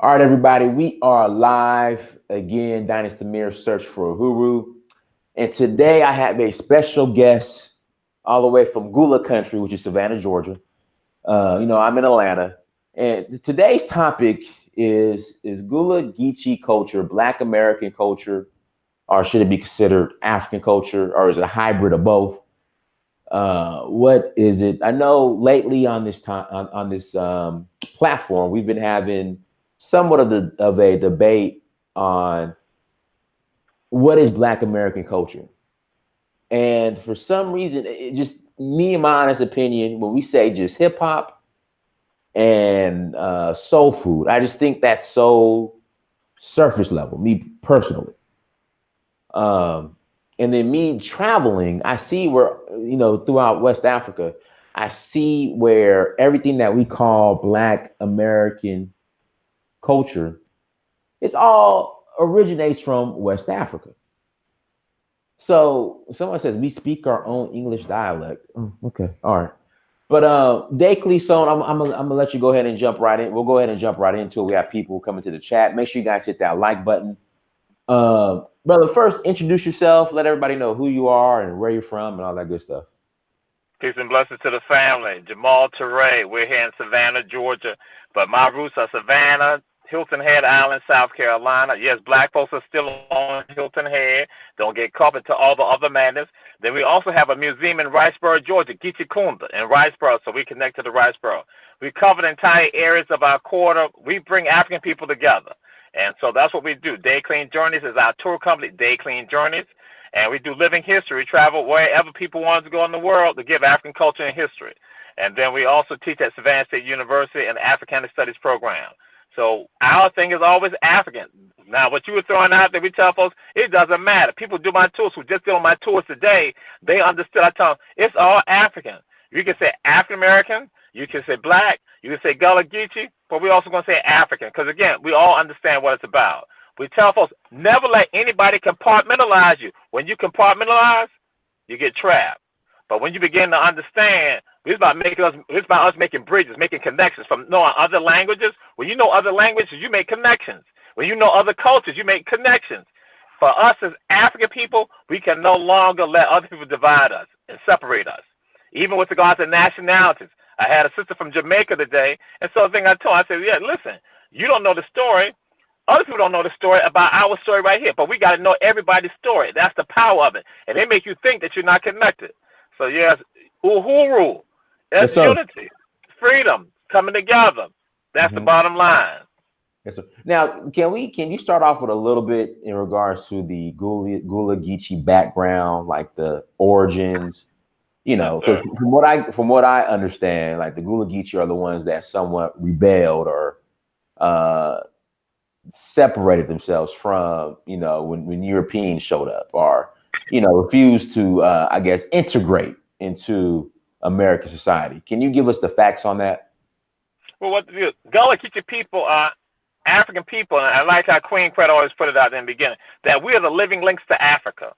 All right, everybody, we are live again. Dynasty Mirror Search for Uhuru. And today I have a special guest all the way from Gullah country, which is Savannah, Georgia. I'm in Atlanta. And today's topic is Gullah Geechee culture, Black American culture, or should it be considered African culture, or is it a hybrid of both? What is it? I know lately on this time on this platform, we've been having somewhat of a debate on what is Black American culture, and for some reason, it just me and my honest opinion, when we say just hip hop and soul food, I just think that's so surface level. Me personally. Um, and then me traveling, I see where, throughout West Africa, I see where everything that we call Black American culture, it's all originates from West Africa. So someone says we speak our own English dialect. Oh, okay, all right. But Daycleansoul, I'm gonna let you go ahead and jump right in. We'll go ahead and jump right into it. We have people coming to the chat. Make sure you guys hit that like button. Brother, first introduce yourself. Let everybody know who you are and where you're from and all that good stuff. Peace and blessings to the family. Jamal Teray. We're here in Savannah, Georgia, but my roots are Savannah, Hilton Head Island, South Carolina. Yes, black folks are still on Hilton Head. Don't get caught into all the other madness. Then we also have a museum in Riceboro, Georgia, Geechee Kunda in Riceboro, so we connect to the Riceboro. We cover the entire areas of our quarter. We bring African people together. And so that's what we do. Day Clean Journeys is our tour company, Day Clean Journeys. And we do living history. We travel wherever people want to go in the world to give African culture and history. And then we also teach at Savannah State University in the Africana Studies program. So our thing is always African. Now, what you were throwing out there, we tell folks, it doesn't matter. People do my tours who just did on my tours today, they understood. I tell them, it's all African. You can say African American, you can say Black, you can say Gullah Geechee, but we're also going to say African because, again, we all understand what it's about. We tell folks, never let anybody compartmentalize you. When you compartmentalize, you get trapped. But when you begin to understand, it's about us making bridges, making connections from knowing other languages. When you know other languages, you make connections. When you know other cultures, you make connections. For us as African people, we can no longer let other people divide us and separate us. Even with regards to nationalities. I had a sister from Jamaica today, and so the thing I told her, I said, yeah, listen, you don't know the story. Other people don't know the story about our story right here, but we got to know everybody's story. That's the power of it. And they make you think that you're not connected. So, yes, Uhuru, that's Yes, unity, freedom, coming together. That's the bottom line. Yes, sir. Now, can you start off with a little bit in regards to the Gullah Geechee background, like the origins? Because from what I understand, like the Gullah Geechee are the ones that somewhat rebelled or separated themselves from, when Europeans showed up or, refused to, I guess, integrate into American society. Can you give us the facts on that? Well, what the Gullah Geechee people are African people, and I like how Queen Credit always put it out in the beginning, that we are the living links to Africa.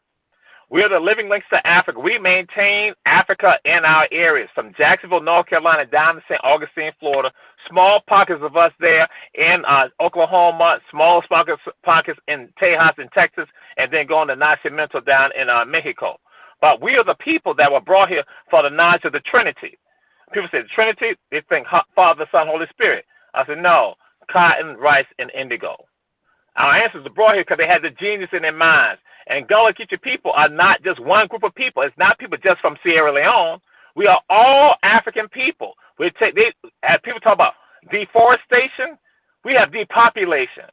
We are the living links to Africa. We maintain Africa in our areas, from Jacksonville, North Carolina, down to St. Augustine, Florida. Small pockets of us there in Oklahoma, small pockets in Tejas in Texas, and then going to Nacimiento down in Mexico. But we are the people that were brought here for the knowledge of the Trinity. People say the Trinity, they think Father, Son, Holy Spirit. I said, no, cotton, rice, and indigo. Our ancestors were brought here because they had the genius in their minds. And Gullah Geechee people are not just one group of people. It's not people just from Sierra Leone. We are all African people. As people talk about deforestation, we have depopulation.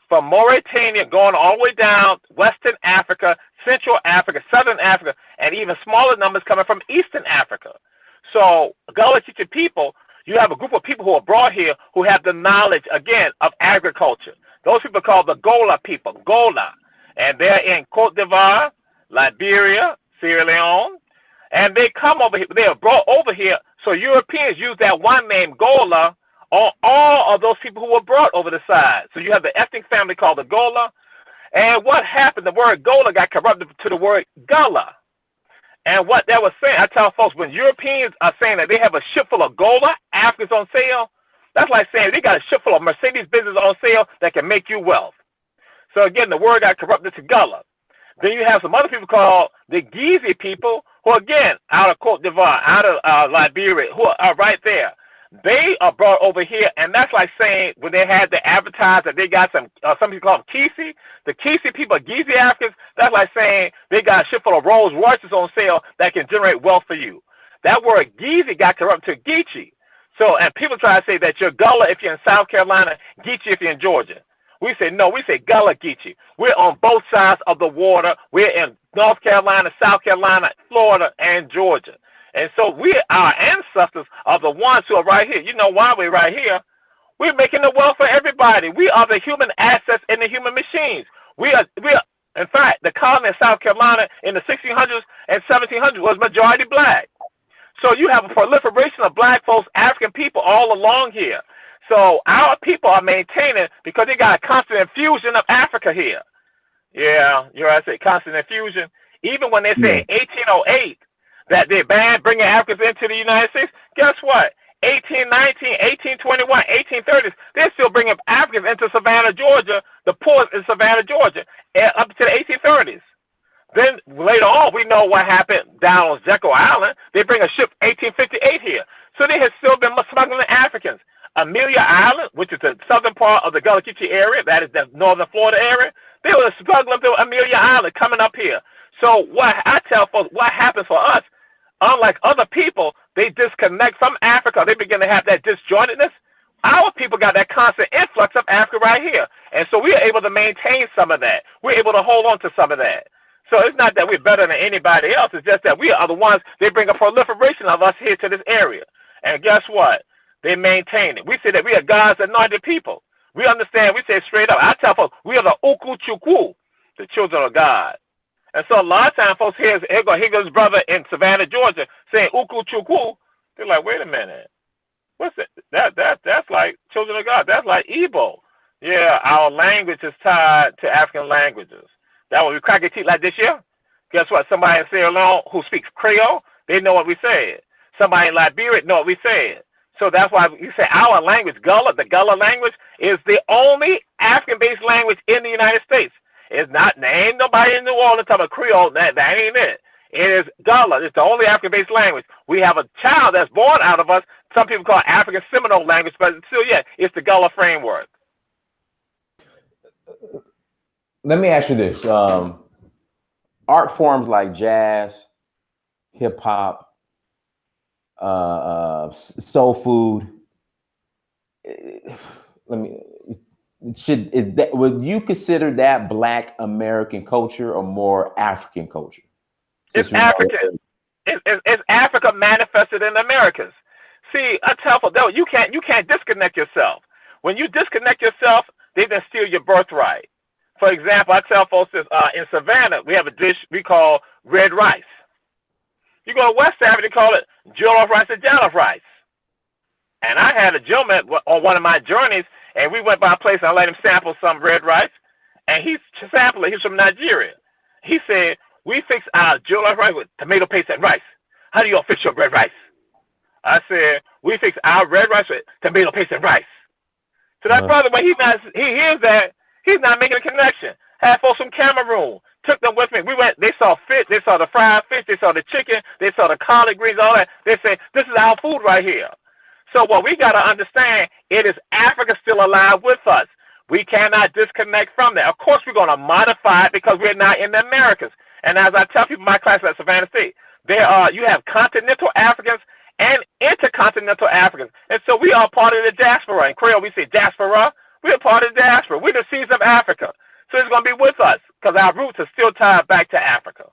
From Mauritania going all the way down, Western Africa, Central Africa, Southern Africa, and even smaller numbers coming from Eastern Africa. So Gullah Geechee people, you have a group of people who are brought here who have the knowledge, again, of agriculture. Those people are called the Gola people, Gola. And they're in Cote d'Ivoire, Liberia, Sierra Leone. And they come over here, they are brought over here. So Europeans use that one name, Gola, on all of those people who were brought over the side. So you have the ethnic family called the Gola. And what happened, the word Gola got corrupted to the word Gullah. And what that was saying, I tell folks, when Europeans are saying that they have a ship full of Gola, Africans on sale, That's like saying they got a ship full of Mercedes business on sale that can make you wealth. So again, the word got corrupted to Gullah. Then you have some other people called the Geechee people, who again, out of Cote d'Ivoire, out of Liberia, who are right there. They are brought over here, and that's like saying when they had the advertise that they got some people call them Geechee. The Geechee people are Geechee Africans. That's like saying they got a ship full of Rolls Royces on sale that can generate wealth for you. That word Geechee got corrupted to Geechee. So, and people try to say that you're Gullah if you're in South Carolina, Geechee if you're in Georgia. We say no, we say Gullah Geechee. We're on both sides of the water. We're in North Carolina, South Carolina, Florida, and Georgia. And so our ancestors are the ones who are right here. You know why we're right here? We're making the wealth for everybody. We are the human assets in the human machines. We are, in fact, the colony of South Carolina in the 1600s and 1700s was majority black. So you have a proliferation of black folks, African people all along here. So our people are maintaining because they got a constant infusion of Africa here. Yeah, you know what I say, constant infusion. Even when they say 1808 that they banned bringing Africans into the United States, guess what? 1819, 1821, 1830s, they're still bringing Africans into Savannah, Georgia, the ports in Savannah, Georgia, up to the 1830s. Then later on, we know what happened down on Jekyll Island. They bring a ship 1858 here. So they have still been smuggling Africans. Amelia Island, which is the southern part of the Gullah Geechee area, that is the northern Florida area, they were smuggling through Amelia Island coming up here. So what I tell folks, what happens for us, unlike other people, they disconnect from Africa. They begin to have that disjointedness. Our people got that constant influx of Africa right here. And so we are able to maintain some of that. We're able to hold on to some of that. So it's not that we're better than anybody else. It's just that we are the ones, they bring a proliferation of us here to this area. And guess what? They maintain it. We say that we are God's anointed people. We understand. We say straight up. I tell folks, we are the Uku Chukwu, the children of God. And so a lot of times folks here goes brother in Savannah, Georgia, saying Uku Chukwu. They're like, wait a minute. What's it? That's like children of God. That's like Igbo. Yeah, our language is tied to African languages. That when we crack our teeth like this year, guess what? Somebody in Sierra Leone who speaks Creole, they know what we said. Somebody in Liberia know what we said. So that's why you say our language, Gullah, the Gullah language, is the only African-based language in the United States. It's not, there ain't nobody in New Orleans talking about Creole, that ain't it. It is Gullah. It's the only African-based language. We have a child that's born out of us. Some people call it African Seminole language, but still, yeah, it's the Gullah framework. Let me ask you this. Art forms like jazz, hip hop, soul food. Would you consider that Black American culture or more African culture? It's African. It's Africa manifested in the Americas. See, I tell folks, you can't disconnect yourself. When you disconnect yourself, they then steal your birthright. For example, I tell folks this, in Savannah, we have a dish we call red rice. You go to West Africa, they call it jollof rice or jollof rice. And I had a gentleman on one of my journeys, and we went by a place and I let him sample some red rice, and he sampled it. He's from Nigeria. He said, we fix our jollof rice with tomato paste and rice. How do y'all fix your red rice? I said, we fix our red rice with tomato paste and rice. So that brother, when he hears that, he's not making a connection. Had folks from Cameroon, took them with me. We went, they saw fish, they saw the fried fish, they saw the chicken, they saw the collard greens, all that. They say, this is our food right here. So what we got to understand, it is Africa still alive with us. We cannot disconnect from that. Of course, we're going to modify it because we're not in the Americas. And as I tell people in my class at Savannah State, you have continental Africans and intercontinental Africans. And so we are part of the diaspora. In Creole, we say diaspora. We're part of the diaspora. We're the seeds of Africa. So it's going to be with us because our roots are still tied back to Africa.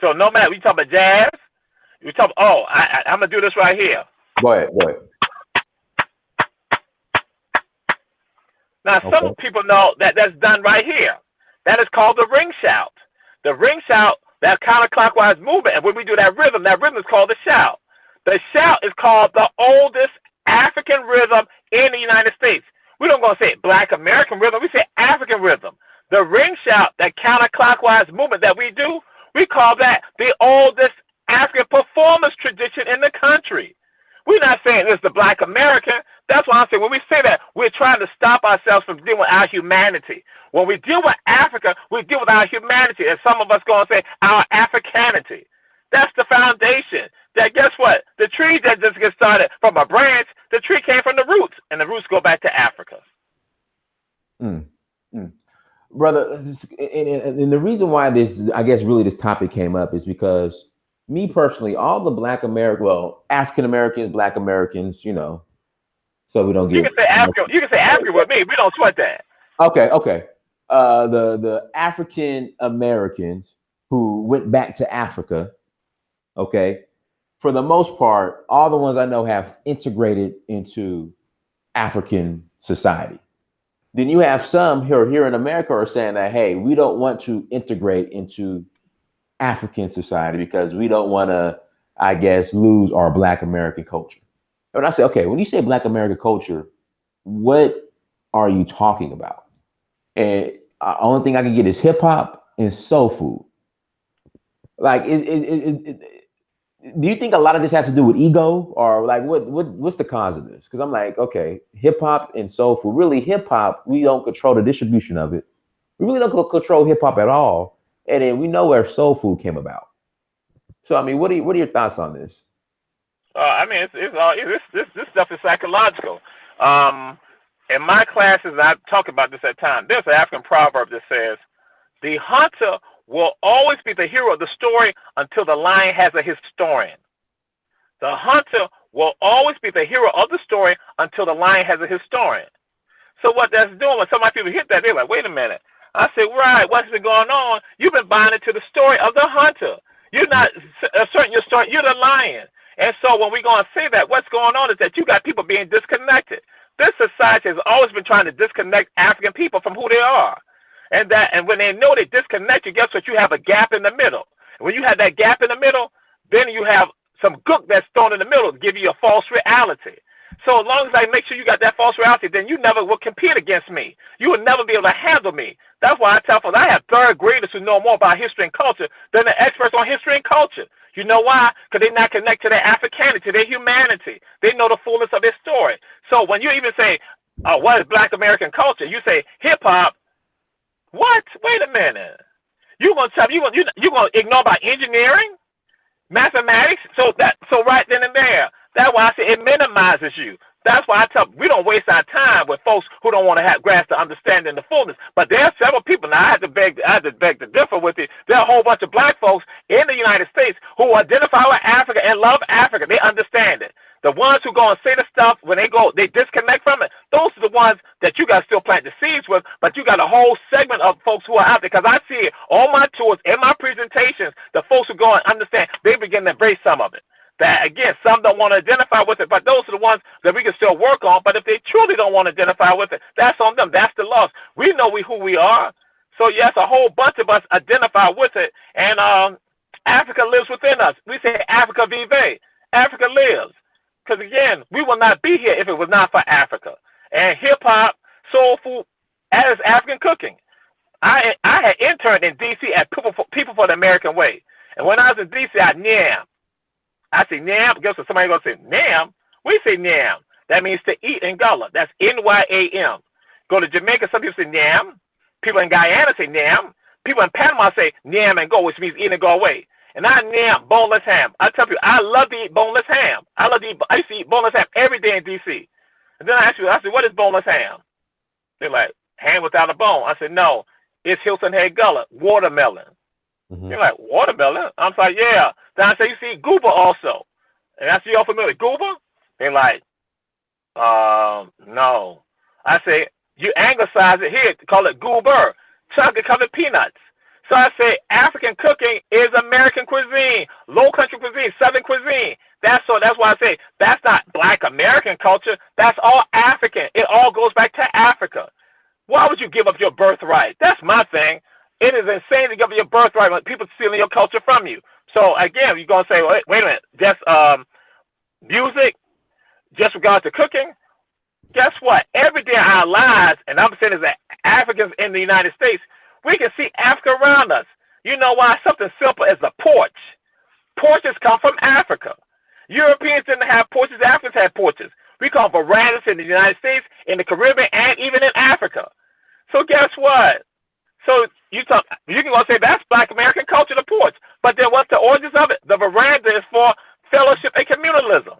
So no matter, we talk about jazz, we talk, I'm going to do this right here. Go ahead. Now, some people know that that's done right here. That is called the ring shout. The ring shout, that counterclockwise movement, and when we do that rhythm is called the shout. The shout is called the oldest African rhythm in the United States. We don't go and say Black American rhythm, we say African rhythm. The ring shout, that counterclockwise movement that we do, we call that the oldest African performance tradition in the country. We're not saying it's the Black American. That's why I say when we say that, we're trying to stop ourselves from dealing with our humanity. When we deal with Africa, we deal with our humanity, and some of us going to say our Africanity. That's the foundation. That guess what? The tree that just gets started from a branch, the tree came from the roots, and the roots go back to Africa. Brother, and the reason why this, I guess, really this topic came up is because me personally, all the Black African Americans, Black Americans, you know, so we don't get. You can say African. You can say African with me. We don't sweat that. Okay. The African Americans who went back to Africa, okay, for the most part, all the ones I know have integrated into African society. Then you have some here in America are saying that, hey, we don't want to integrate into African society because we don't want to, I guess, lose our Black American culture. And I say, okay, when you say Black American culture, what are you talking about? And the only thing I can get is hip hop and soul food. Like, do you think a lot of this has to do with ego, or like what's the cause of this? Because I'm like, okay, hip hop and soul food. Really, hip hop, we don't control the distribution of it. We really don't control hip hop at all. And then we know where soul food came about. So I mean, what are your thoughts on this? I mean, this stuff is psychological. In my classes, I talk about this at times. There's an African proverb that says, "The hunter will always be the hero of the story until the lion has a historian." The hunter will always be the hero of the story until the lion has a historian. So what that's doing, when some of my people hit that, they're like, wait a minute. I said, right, what's been going on? You've been binding to the story of the hunter. You're not asserting your story. You're the lion. And so when we go and say that, what's going on is that you got people being disconnected. This society has always been trying to disconnect African people from who they are. And when they know they disconnect you, guess what? You have a gap in the middle. And when you have that gap in the middle, then you have some gook that's thrown in the middle to give you a false reality. So as long as I make sure you got that false reality, then you never will compete against me. You will never be able to handle me. That's why I tell folks I have third graders who know more about history and culture than the experts on history and culture. You know why? Because they're not connected to their Africanity, their humanity. They know the fullness of their story. So when you even say, what is Black American culture? You say hip-hop. What? Wait a minute. You're gonna ignore about engineering, mathematics. So right then and there, that's why I say it minimizes you. That's why I tell we don't waste our time with folks who don't want to grasp the understanding, the fullness. But there are several people. Now I had to beg to differ with you. There are a whole bunch of Black folks in the United States who identify with Africa and love Africa. They understand it. The ones who go and say the stuff when they disconnect from it. Those are the ones that you got to still plant the seeds with. But you got a whole segment of folks who are out there, because I see it on my tours, in my presentations. The folks who go and understand, they begin to embrace some of it. That again, some don't want to identify with it, but those are the ones that we can still work on. But if they truly don't want to identify with it, that's on them. That's the loss. We know who we are. So yes, a whole bunch of us identify with it, and Africa lives within us. We say Africa vive. Africa lives. Because again, we will not be here if it was not for Africa. And hip hop, soul food, as African cooking. I had interned in D.C. at People for the American Way, and when I was in D.C., I say nyam. Guess what? Somebody gonna say nyam. We say nyam. That means to eat in Gullah. That's N-Y-A-M. Go to Jamaica, some people say nyam. People in Guyana say nyam. People in Panama say nyam and go, which means eat and go away. And I nyam boneless ham. I tell people I love to eat boneless ham. I used to eat boneless ham every day in D.C. And then I said, what is boneless ham? They're like, ham without a bone. I said, no, it's Hilton Head Gullah, watermelon. Mm-hmm. You're like, watermelon? I'm like, yeah. Then I say, you see Gooba also. And I say, y'all familiar with Gooba? They're like, no. I say, you anglicize it here, call it goober, chocolate-covered peanuts. So I say, African cooking is American cuisine, low country cuisine, Southern cuisine. That's why I say that's not Black American culture. That's all African. It all goes back to Africa. Why would you give up your birthright? That's my thing. It is insane to give up your birthright when people stealing your culture from you. So again, you're gonna say, wait a minute, just music, just regard to cooking. Guess what? Every day in our lives, and I'm saying as Africans in the United States, we can see Africa around us. You know why? Something simple as a porch. Porches come from Africa. Europeans didn't have porches. Africans had porches. We call them verandas in the United States, in the Caribbean, and even in Africa. So guess what? So you can go say that's Black American culture, the porch. But then what's the origins of it? The veranda is for fellowship and communalism.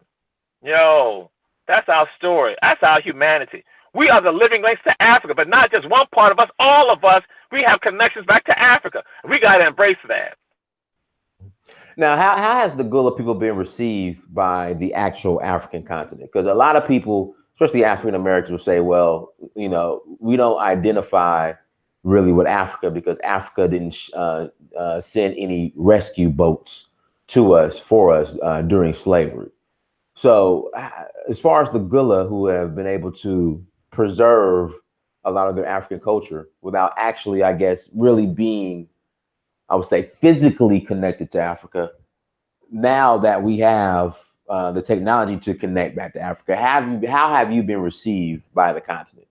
Yo, that's our story. That's our humanity. We are the living links to Africa, but not just one part of us, all of us. We have connections back to Africa. We got to embrace that. Now, how has the Gullah people been received by the actual African continent? Because a lot of people, especially African Americans, will say, well, you know, we don't identify really with Africa because Africa didn't send any rescue boats to us, for us during slavery. So as far as the Gullah who have been able to preserve a lot of their African culture without actually, I guess, really being, I would say, physically connected to Africa, now that we have the technology to connect back to Africa, how have you been received by the continent?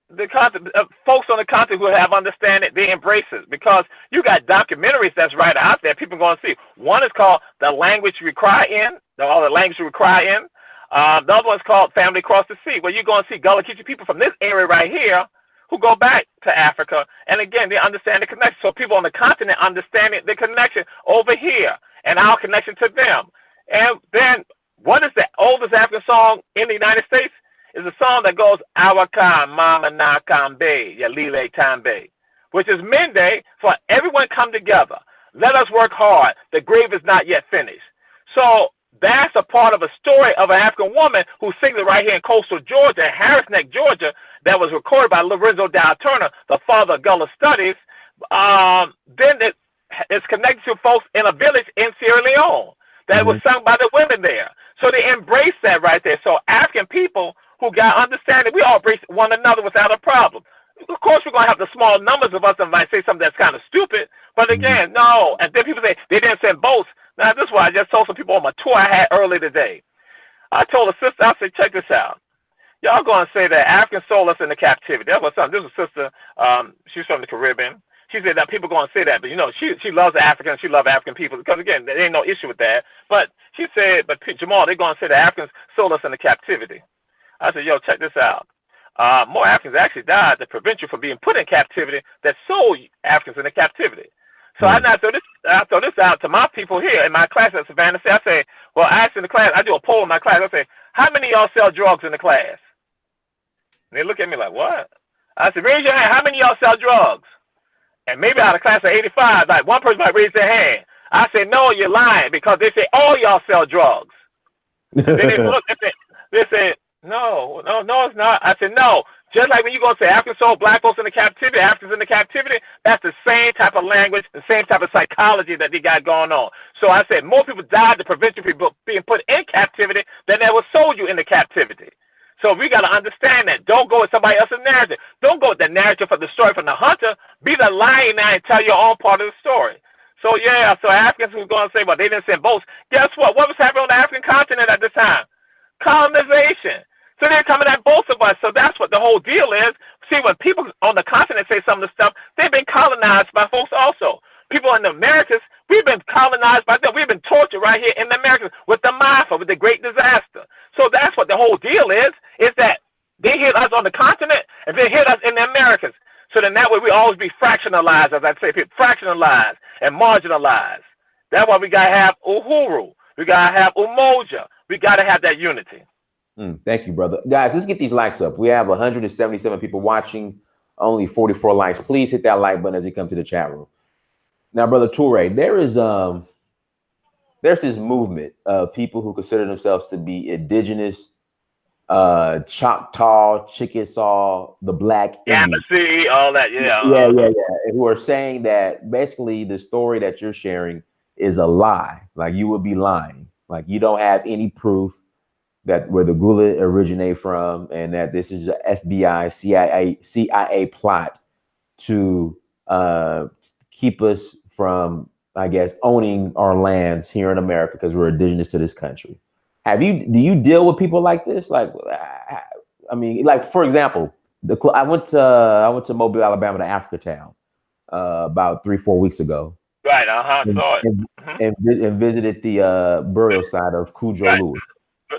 The continent, folks on the continent who have understanding, they embrace it because you got documentaries that's right out there. People are going to see. One is called The Language We Cry In, or The Language We Cry In. The other one's called Family Across the Sea, where you're going to see Gullah Geechee people from this area right here who go back to Africa. And again, they understand the connection. So people on the continent understanding the connection over here and our connection to them. And then what is the oldest African song in the United States? Is a song that goes, Awakan Mama Na Kambe, Yalile Tambe, which is Mende for everyone come together. Let us work hard. The grave is not yet finished. So that's a part of a story of an African woman who sings it right here in coastal Georgia, Harris Neck, Georgia, that was recorded by Lorenzo Dow Turner, the father of Gullah Studies. Then it's connected to folks in a village in Sierra Leone that was sung by the women there. So they embrace that right there. So African people who got understanding, we all embrace one another without a problem. Of course, we're going to have the small numbers of us that might say something that's kind of stupid. But again, no. And then people say they didn't send boats. Now, this is why I just told some people on my tour I had earlier today. I told a sister, I said, check this out. Y'all going to say that African soul us into captivity. That was something. This was a sister. She's from the Caribbean. She said that people going to say that, but you know, she loves Africans. She loves African people because again, there ain't no issue with that. But she said, but Jamal, they're going to say that Africans sold us into captivity. I said, yo, check this out. More Africans actually died to prevent you from being put in captivity that sold Africans into captivity. So I throw this out to my people here in my class at Savannah. I say, well, I ask in the class, I do a poll in my class. I say, how many of y'all sell drugs in the class? And they look at me like, what? I said, raise your hand. How many of y'all sell drugs? And maybe out of class of 85, like one person might raise their hand. I say, no, you're lying because they say all y'all sell drugs. Then they look, they say, no, it's not. I said, no. Just like when you go and say African soul, black folks in the captivity, Africans in the captivity, that's the same type of language, the same type of psychology that they got going on. So I said more people died to prevent you from being put in captivity than they were sold you into captivity. So we got to understand that. Don't go with somebody else's narrative. Don't go with the narrative of the story from the hunter. Be the lion now and tell your own part of the story. So yeah, so Africans who going to say, well, they didn't send boats. Guess what? What was happening on the African continent at this time? Colonization. So they're coming at both of us. So that's what the whole deal is. See, when people on the continent say some of the stuff, they've been colonized by folks also. People in the Americas, we've been colonized by them. We've been tortured right here in the Americas with the Mafia, with the Great Disaster. So that's what the whole deal is that they hit us on the continent and they hit us in the Americas. So then that way we always be fractionalized, as I say, fractionalized and marginalized. That's why we got to have Uhuru. We got to have Umoja. We got to have that unity. Thank you, brother. Guys, let's get these likes up. We have 177 people watching, only 44 likes. Please hit that like button as you come to the chat room. Now, Brother Toure, there's this movement of people who consider themselves to be indigenous, Choctaw, Chickasaw, the Black Indian. Yamasee, all that, yeah. And who are saying that basically the story that you're sharing is a lie. Like you would be lying. Like you don't have any proof that where the Gullah originate from, and that this is a FBI, CIA plot to keep us from, I guess, owning our lands here in America because we're indigenous to this country. Do you deal with people like this? Like, I mean, like for example, I went to Mobile, Alabama, to Africatown about 3-4 weeks ago. Right. And visited the burial site of Cujo Lewis.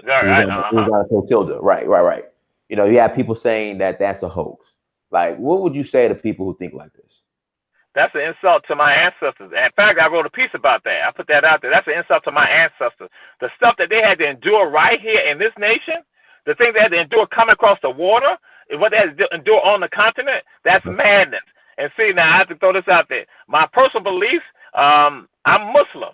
Right. It was on Clotilda. Right. You know, you have people saying that that's a hoax. Like, what would you say to people who think like this? That's an insult to my ancestors. In fact, I wrote a piece about that. I put that out there. That's an insult to my ancestors. The stuff that they had to endure right here in this nation, the things they had to endure coming across the water, what they had to endure on the continent, that's madness. And see, now I have to throw this out there. My personal beliefs, I'm Muslim.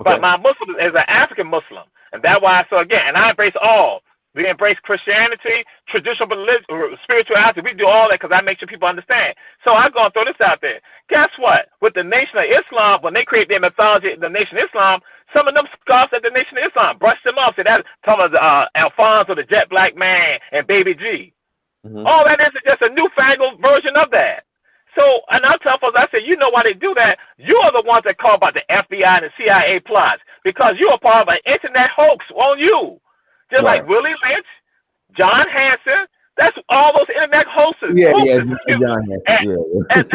But my Muslim is an African Muslim. And that's why, so again, and I embrace all. We embrace Christianity, traditional religion, spirituality. We do all that because I make sure people understand. So I'm going to throw this out there. Guess what? With the Nation of Islam, when they create their mythology, the Nation of Islam, some of them scoffs at the Nation of Islam, brushed them off. Say that, talking about Alfonso, the Jet Black Man, and Baby G. All that is just a newfangled version of that. So, and I tell folks, I say, you know why they do that? You are the ones that call about the FBI and the CIA plots because you are part of an internet hoax on you. Just like Willie Lynch, John Hanson, that's all those internet hosts. John Hanson. And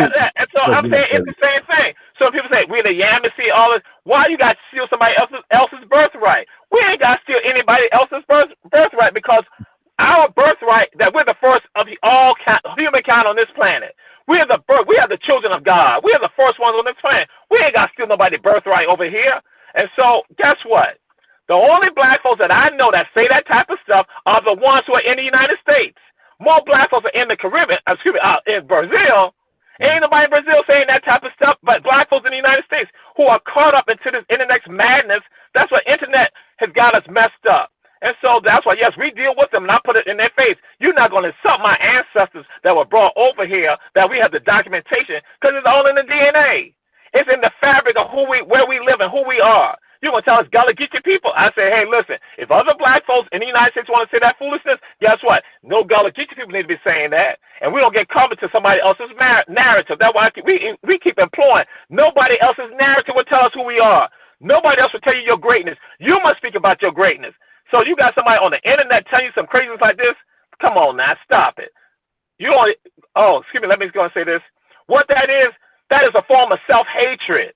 so I'm saying it's the same thing. So people say, we're the Yamasee, all this. Why you got to steal somebody else's birthright? We ain't got to steal anybody else's birthright because our birthright, that we're the first of all humankind on this planet. We are the children of God. We are the first ones on this planet. We ain't got to steal nobody's birthright over here. And so guess what? The only black folks that I know that say that type of stuff are the ones who are in the United States. More black folks are in the Caribbean, in Brazil. Ain't nobody in Brazil saying that type of stuff, but black folks in the United States who are caught up into this internet madness. That's what internet has got us messed up. And so that's why, yes, we deal with them, and I put it in their face. You're not going to insult my ancestors that were brought over here, that we have the documentation, because it's all in the DNA. It's in the fabric of where we live and who we are. You're going to tell us Gullah Geechee people? I say, hey, listen, if other black folks in the United States want to say that foolishness, guess what? No Gullah Geechee people need to be saying that. And we don't get covered to somebody else's narrative. That's why we keep imploring. Nobody else's narrative will tell us who we are. Nobody else will tell you your greatness. You must speak about your greatness. So you got somebody on the internet telling you some craziness like this? Come on now, stop it. Excuse me, let me go and say this. What that is a form of self-hatred.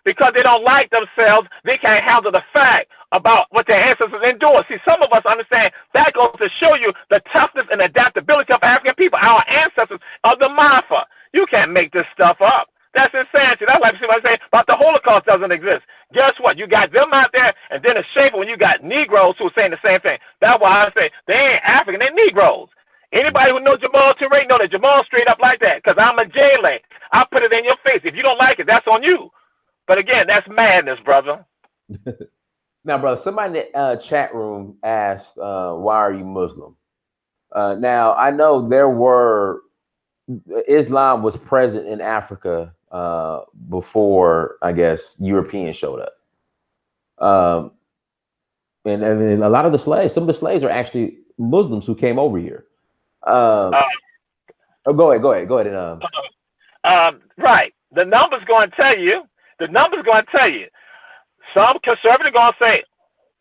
Because they don't like themselves, they can't handle the fact about what their ancestors endured. See, some of us understand that goes to show you the toughness and adaptability of African people. Our ancestors are the Mafa. You can't make this stuff up. That's insanity. That's like somebody saying about the Holocaust doesn't exist. Guess what? You got them out there, and then it's shameful when you got Negroes who are saying the same thing. That's why I say they ain't African, they're Negroes. Anybody who knows Jamal Touré know that Jamal straight up like that, because I'm a J-Lay. I put it in your face. If you don't like it, that's on you. But again, that's madness, brother. Now, brother, somebody in the chat room asked, why are you Muslim? Now, I know Islam was present in Africa before, I guess, Europeans showed up. And a lot of the slaves, some of the slaves are actually Muslims who came over here. Go ahead. Right. The numbers going to tell you. Some conservatives are going to say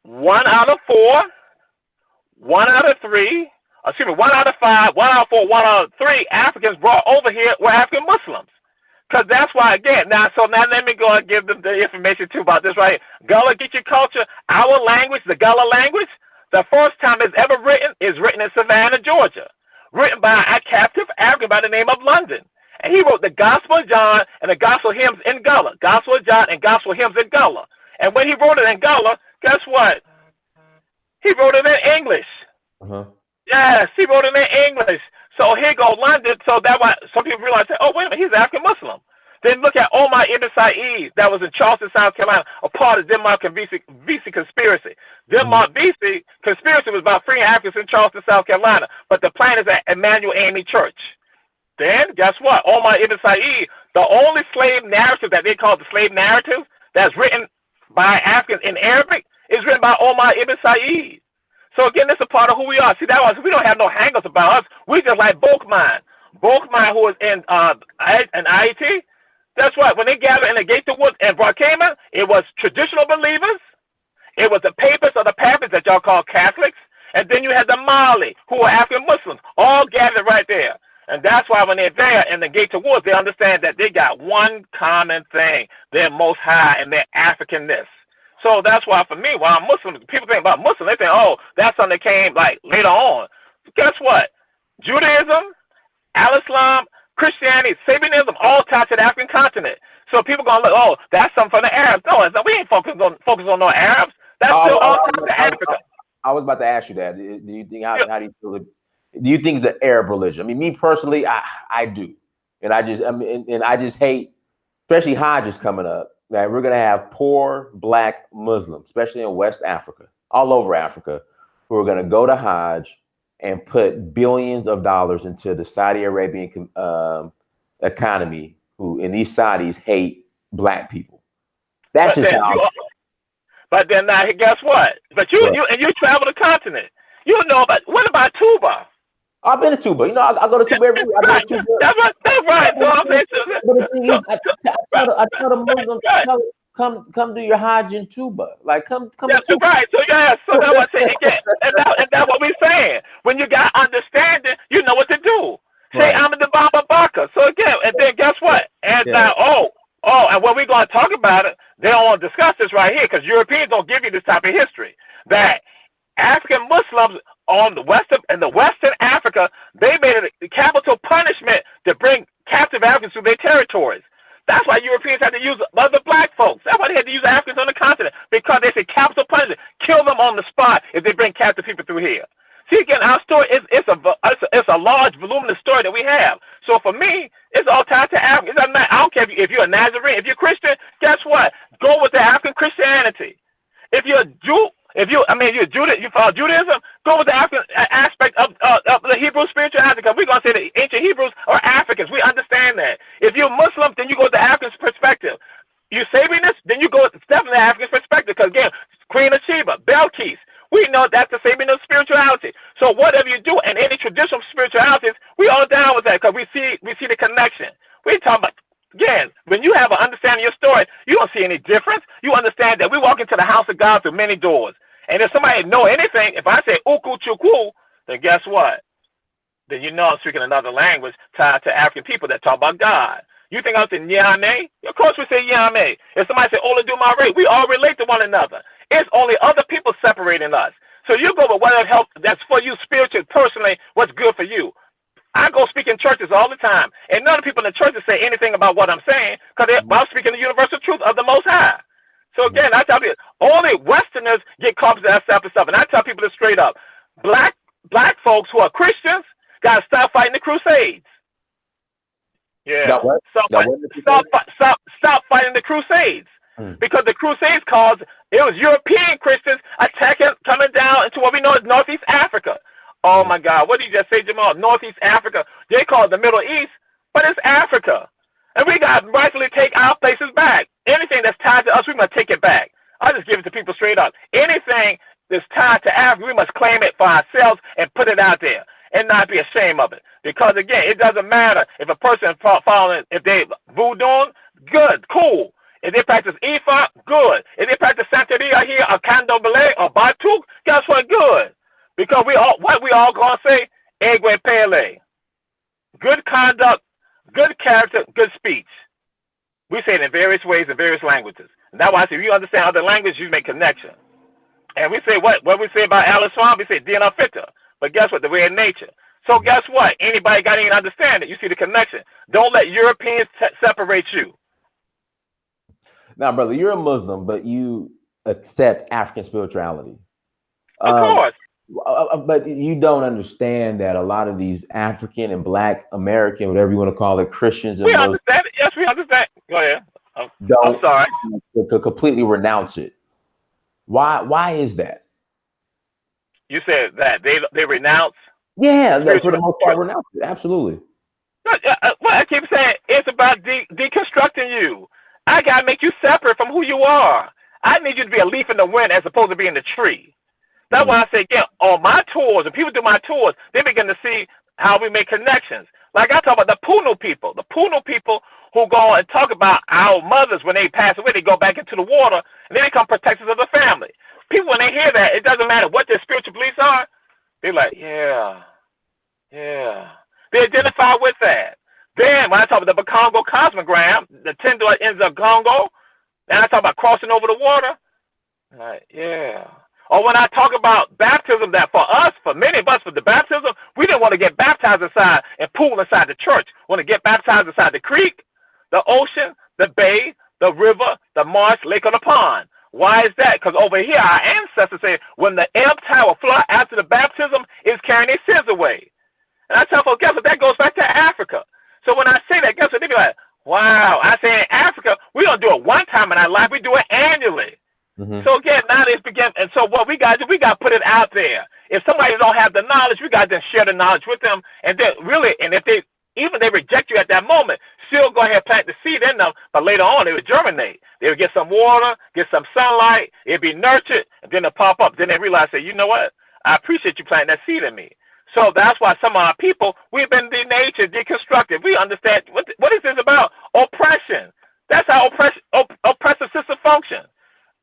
1 out of 4, 1 out of 3, 1 out of 5, 1 out of 4, 1 out of 3 Africans brought over here were African Muslims. Because that's why, again, now let me go and give them the information too about this right here. Gullah Geechee culture, our language, the Gullah language, the first time it's ever written is written in Savannah, Georgia, written by a captive African by the name of London. And he wrote the Gospel of John and the Gospel hymns in Gullah. Gospel of John and Gospel hymns in Gullah. And when he wrote it in Gullah, guess what? He wrote it in English. Yes, he wrote it in English. So here go London. So that's why some people realize, oh, wait a minute, he's African Muslim. Then look at Omar Ibn Said, that was in Charleston, South Carolina, a part of Denmark and Vesey conspiracy. Denmark Vesey conspiracy was about freeing Africans in Charleston, South Carolina. But the plan is at Emmanuel AME Church. Then, guess what? Omar Ibn Said, the only slave narrative that they call the slave narrative that's written by Africans in Arabic is written by Omar Ibn Said. So again, this is a part of who we are. See, that was, we don't have no hang-ups about us. We just like Bolkman. Bolkman, who was in IET, that's what, when they gathered in the Gate to Woods and Brockhamer, it was traditional believers, it was the papists or the papists that y'all call Catholics, and then you had the Mali, who were African Muslims, all gathered right there. And that's why when they're there in the Gate to Woods, they understand that they got one common thing. They're Most High and their Africanness. So that's why for me, while I'm Muslim, people think about Muslim, they think, oh, that's something that came like later on. Guess what? Judaism, Al-Islam, Christianity, Sabianism, all tied to the African continent. So people gonna look, oh, that's something for the Arabs. No, we ain't focused on no Arabs. That's still all tied to Africa. I was about to ask you that. Do you think how do you feel? Do you think it's an Arab religion? I mean, me personally, I do, and I just hate, especially Hajj is coming up, that we're gonna have poor Black Muslims, especially in West Africa, all over Africa, who are gonna go to Hajj and put billions of dollars into the Saudi Arabian economy, who in these Saudis hate Black people. That's just how. But then now, guess what? But you travel the continent. You know what about Tuba? I've been to Tuba. You know, I go to Tuba every week. Right. That's right. So I'm saying, but the thing is, I tell the Muslims, come do your Hajj in Tuba. Like, come. That's right. So yeah. So that's what I'm saying again. And that's what we're saying. When you got understanding, you know what to do. Say I'm the Baba Baka. So again, and then guess what? And now, and when we're going to talk about it, they don't want to discuss this right here because Europeans don't give you this type of history. That African Muslims on the Western Africa, they made it a capital punishment to bring captive Africans through their territories. That's why Europeans had to use other Black folks. That's why they had to use Africans on the continent, because they say capital punishment, kill them on the spot if they bring captive people through here. See, again, our story it's a large, voluminous story that we have. So for me, it's all tied to Africa. I don't care if you're a Nazarene, if you're Christian. Guess what? Go with the African Christianity. If you're a Jew, you follow Judaism, go with the African aspect of the Hebrew spirituality. Because we're gonna say the ancient Hebrews are Africans. We understand that. If you're Muslim, then you go with the African perspective. You Sabianist, then you go with definitely the African perspective. Because again, Queen of Sheba, Belkis. We know that's the Sabianist spirituality. So whatever you do in any traditional spiritualities, we all down with that because we see the connection. We talk about, again, when you have an understanding of your story, you don't see any difference. You understand that we walk into the house of God through many doors. And if somebody know anything, if I say uku chukwu, then guess what? Then you know I'm speaking another language tied to African people that talk about God. You think I'm saying Yame? Of course we say Yame. If somebody say Oladumare, we all relate to one another. It's only other people separating us. So you go with whatever help that's for you spiritually, personally, what's good for you. I go speak in churches all the time, and none of the people in the churches say anything about what I'm saying because I'm speaking the universal truth of the Most High. So again, I tell people, only Westerners get caught up in that type of stuff, and I tell people this straight up: black folks who are Christians gotta stop fighting the Crusades. Yeah, stop fighting the Crusades. Because the Crusades it was European Christians coming down into what we know as Northeast Africa. Oh my God, what did you just say, Jamal? Northeast Africa. They call it the Middle East, but it's Africa. And we got to rightfully take our places back. Anything that's tied to us, we must take it back. I'll just give it to people straight up. Anything that's tied to Africa, we must claim it for ourselves and put it out there and not be ashamed of it. Because again, it doesn't matter if a person following, if they voodoo, good, cool. If they practice Ifa, good. If they practice Santeria here, or Candomblé, or Batuk, guess what? Good. Because we all gonna say, Egwe Pele. Good conduct, good character, good speech. We say it in various ways, in various languages. And that's why I say, if you understand other languages, you make connection. And we say what we say about Al-Islam, we say Dina Fita. But guess what? The way of nature. So guess what? Anybody got any understanding? You see the connection. Don't let Europeans separate you. Now, brother, you're a Muslim, but you accept African spirituality. Of course. But you don't understand that a lot of these African and Black American, whatever you want to call it, Christians and Muslims, understand it. Yes, we understand. Go ahead. I'm sorry. To completely renounce it. Why is that? You said that they renounce? Yeah, for the most part, renounce it. Absolutely. Well, I keep saying it's about deconstructing you. I gotta make you separate from who you are. I need you to be a leaf in the wind as opposed to being the tree. That's why I say, again, on my tours, when people do my tours, they begin to see how we make connections. Like I talk about the Puno people who go and talk about our mothers when they pass away, they go back into the water and they become protectors of the family. People, when they hear that, it doesn't matter what their spiritual beliefs are, they're like, yeah. They identify with that. Then when I talk about the Bakongo cosmogram, the 10 ends of Congo, and I talk about crossing over the water, Right. Yeah. Or when I talk about baptism, that for us, for many of us, for the baptism, we didn't want to get baptized inside and pool inside the church. We want to get baptized inside the creek, the ocean, the bay, the river, the marsh, lake, or the pond. Why is that? Because over here, our ancestors say when the ebb tide will flood after the baptism, is carrying their sins away. And I tell folks, guess what? That goes back to Africa. So when I say that, guess what? They be like, wow. I say in Africa, we don't do it one time in our life. We do it annually. Mm-hmm. So again, now it's begin, and so what we got to do, we got to put it out there. If somebody don't have the knowledge, we got to share the knowledge with them, and then really, and if they even they reject you at that moment, still go ahead and plant the seed in them. But later on, they would germinate. They would get some water, get some sunlight, it'd be nurtured, and then it'll pop up. Then they realize, say, you know what? I appreciate you planting that seed in me. So that's why some of our people, we've been denatured, deconstructed. We understand what is this about? Oppression. That's how oppressive system functions.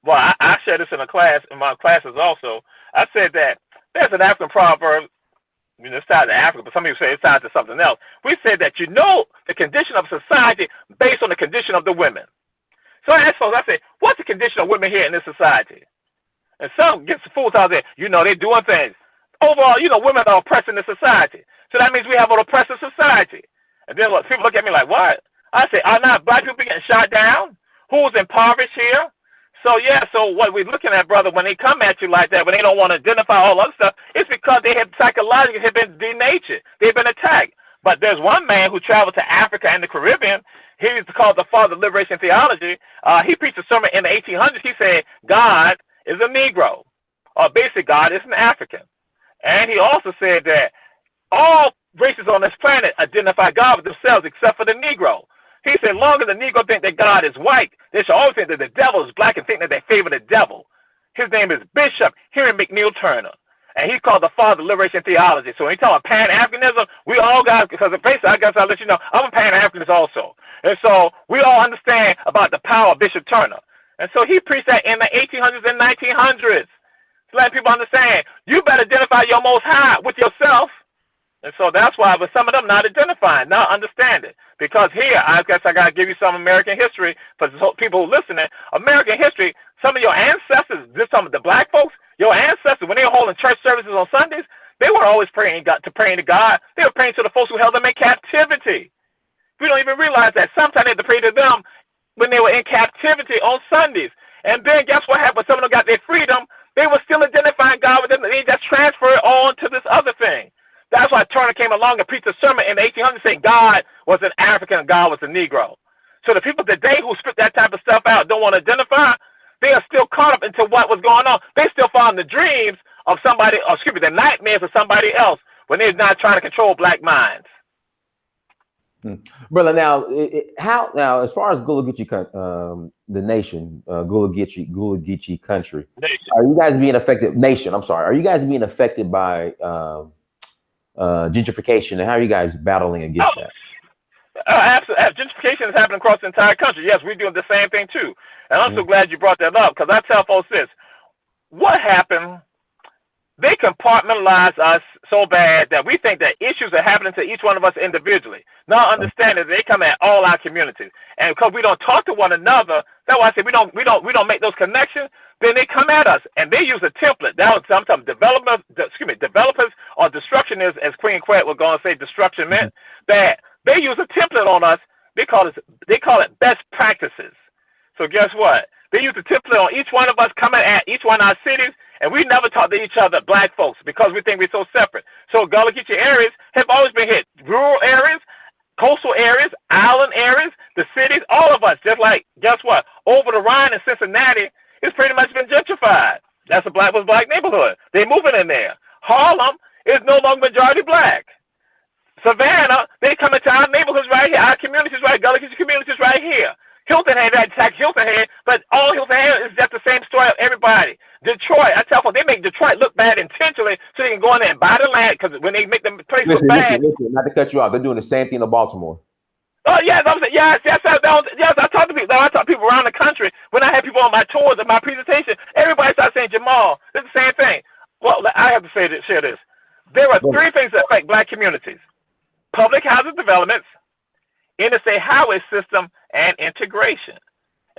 Well, I shared this in my classes also. I said that there's an African proverb, it's tied to Africa, but some people say it's tied to something else. We said that you know the condition of society based on the condition of the women. So I asked folks, I said, what's the condition of women here in this society? And some get the fools out there, they're doing things. Overall, women are oppressing the society. So that means we have an oppressive society. And then people look at me like, what? I say, are not black people getting shot down? Who's impoverished here? So what we're looking at, brother, when they come at you like that, when they don't want to identify all other stuff, it's because they have psychologically been denatured. They've been attacked. But there's one man who traveled to Africa and the Caribbean. He's called the father of liberation theology. He preached a sermon in the 1800s. He said, God is a Negro, or basically God is an African. And he also said that all races on this planet identify God with themselves except for the Negro. He said, long as the Negro think that God is white, they should always think that the devil is black and think that they favor the devil. His name is Bishop Henry McNeil Turner, and he's called the father of liberation theology. So when you talk about Pan-Africanism, we all got, because basically, I guess I'll let you know, I'm a Pan-Africanist also. And so we all understand about the power of Bishop Turner. And so he preached that in the 1800s and 1900s. To let people understand, you better identify your most high with yourself. And so that's why, but some of them not identifying, not understanding. Because here, I guess I got to give you some American history for people who are listening. American history, some of your ancestors, some of the black folks, your ancestors, when they were holding church services on Sundays, they were always praying to God. They were praying to the folks who held them in captivity. We don't even realize that. Sometimes they had to pray to them when they were in captivity on Sundays. And then guess what happened? Some of them got their freedom. They were still identifying God with them. They just transferred on to this other thing. That's why Turner came along and preached a sermon in the 1800s saying God was an African and God was a Negro. So the people today who spit that type of stuff out, don't want to identify, they are still caught up into what was going on. They still found the dreams of somebody, the nightmares of somebody else when they're not trying to control black minds. Brother, now, now as far as Gullah Geechee, the nation, Gullah Geechee country, are you guys being affected? Are you guys being affected by gentrification, and how are you guys battling against that? Absolutely. Gentrification is happening across the entire country. Yes, we're doing the same thing too. And I'm so glad you brought that up, because I tell folks this. What happened, they compartmentalize us so bad that we think that issues are happening to each one of us individually. Not understanding that they come at all our communities. And because we don't talk to one another, that's why I say we don't make those connections, then they come at us and they use a template. That was sometimes developers or destructionists, as Queen Quet was going to say destruction meant, that they use a template on us. They call it best practices. So guess what? They use a template on each one of us coming at each one of our cities, and we never talk to each other, black folks, because we think we're so separate. So Gullah Geechee areas have always been hit. Rural areas, coastal areas, island areas, the cities, all of us, just like, guess what? Over the Rhine in Cincinnati, it's pretty much been gentrified. That's a black neighborhood. They're moving in there. Harlem is no longer majority black. Savannah, they come into our neighborhoods right here, our communities right, Gullah Geechee communities right here. Hilton Head, they attack Hilton Head, but all Hilton Head is just the same story of everybody. Detroit, I tell folks, they make Detroit look bad intentionally so they can go in there and buy the land, because when they make the place look bad. Listen, not to cut you off, they're doing the same thing in Baltimore. Oh, yes, yes, I talk to people. I talk to people around the country. When I had people on my tours and my presentation, everybody starts saying, Jamal, it's the same thing. Well, I have to share this. There are three things that affect black communities: public housing developments, interstate highway system, and integration.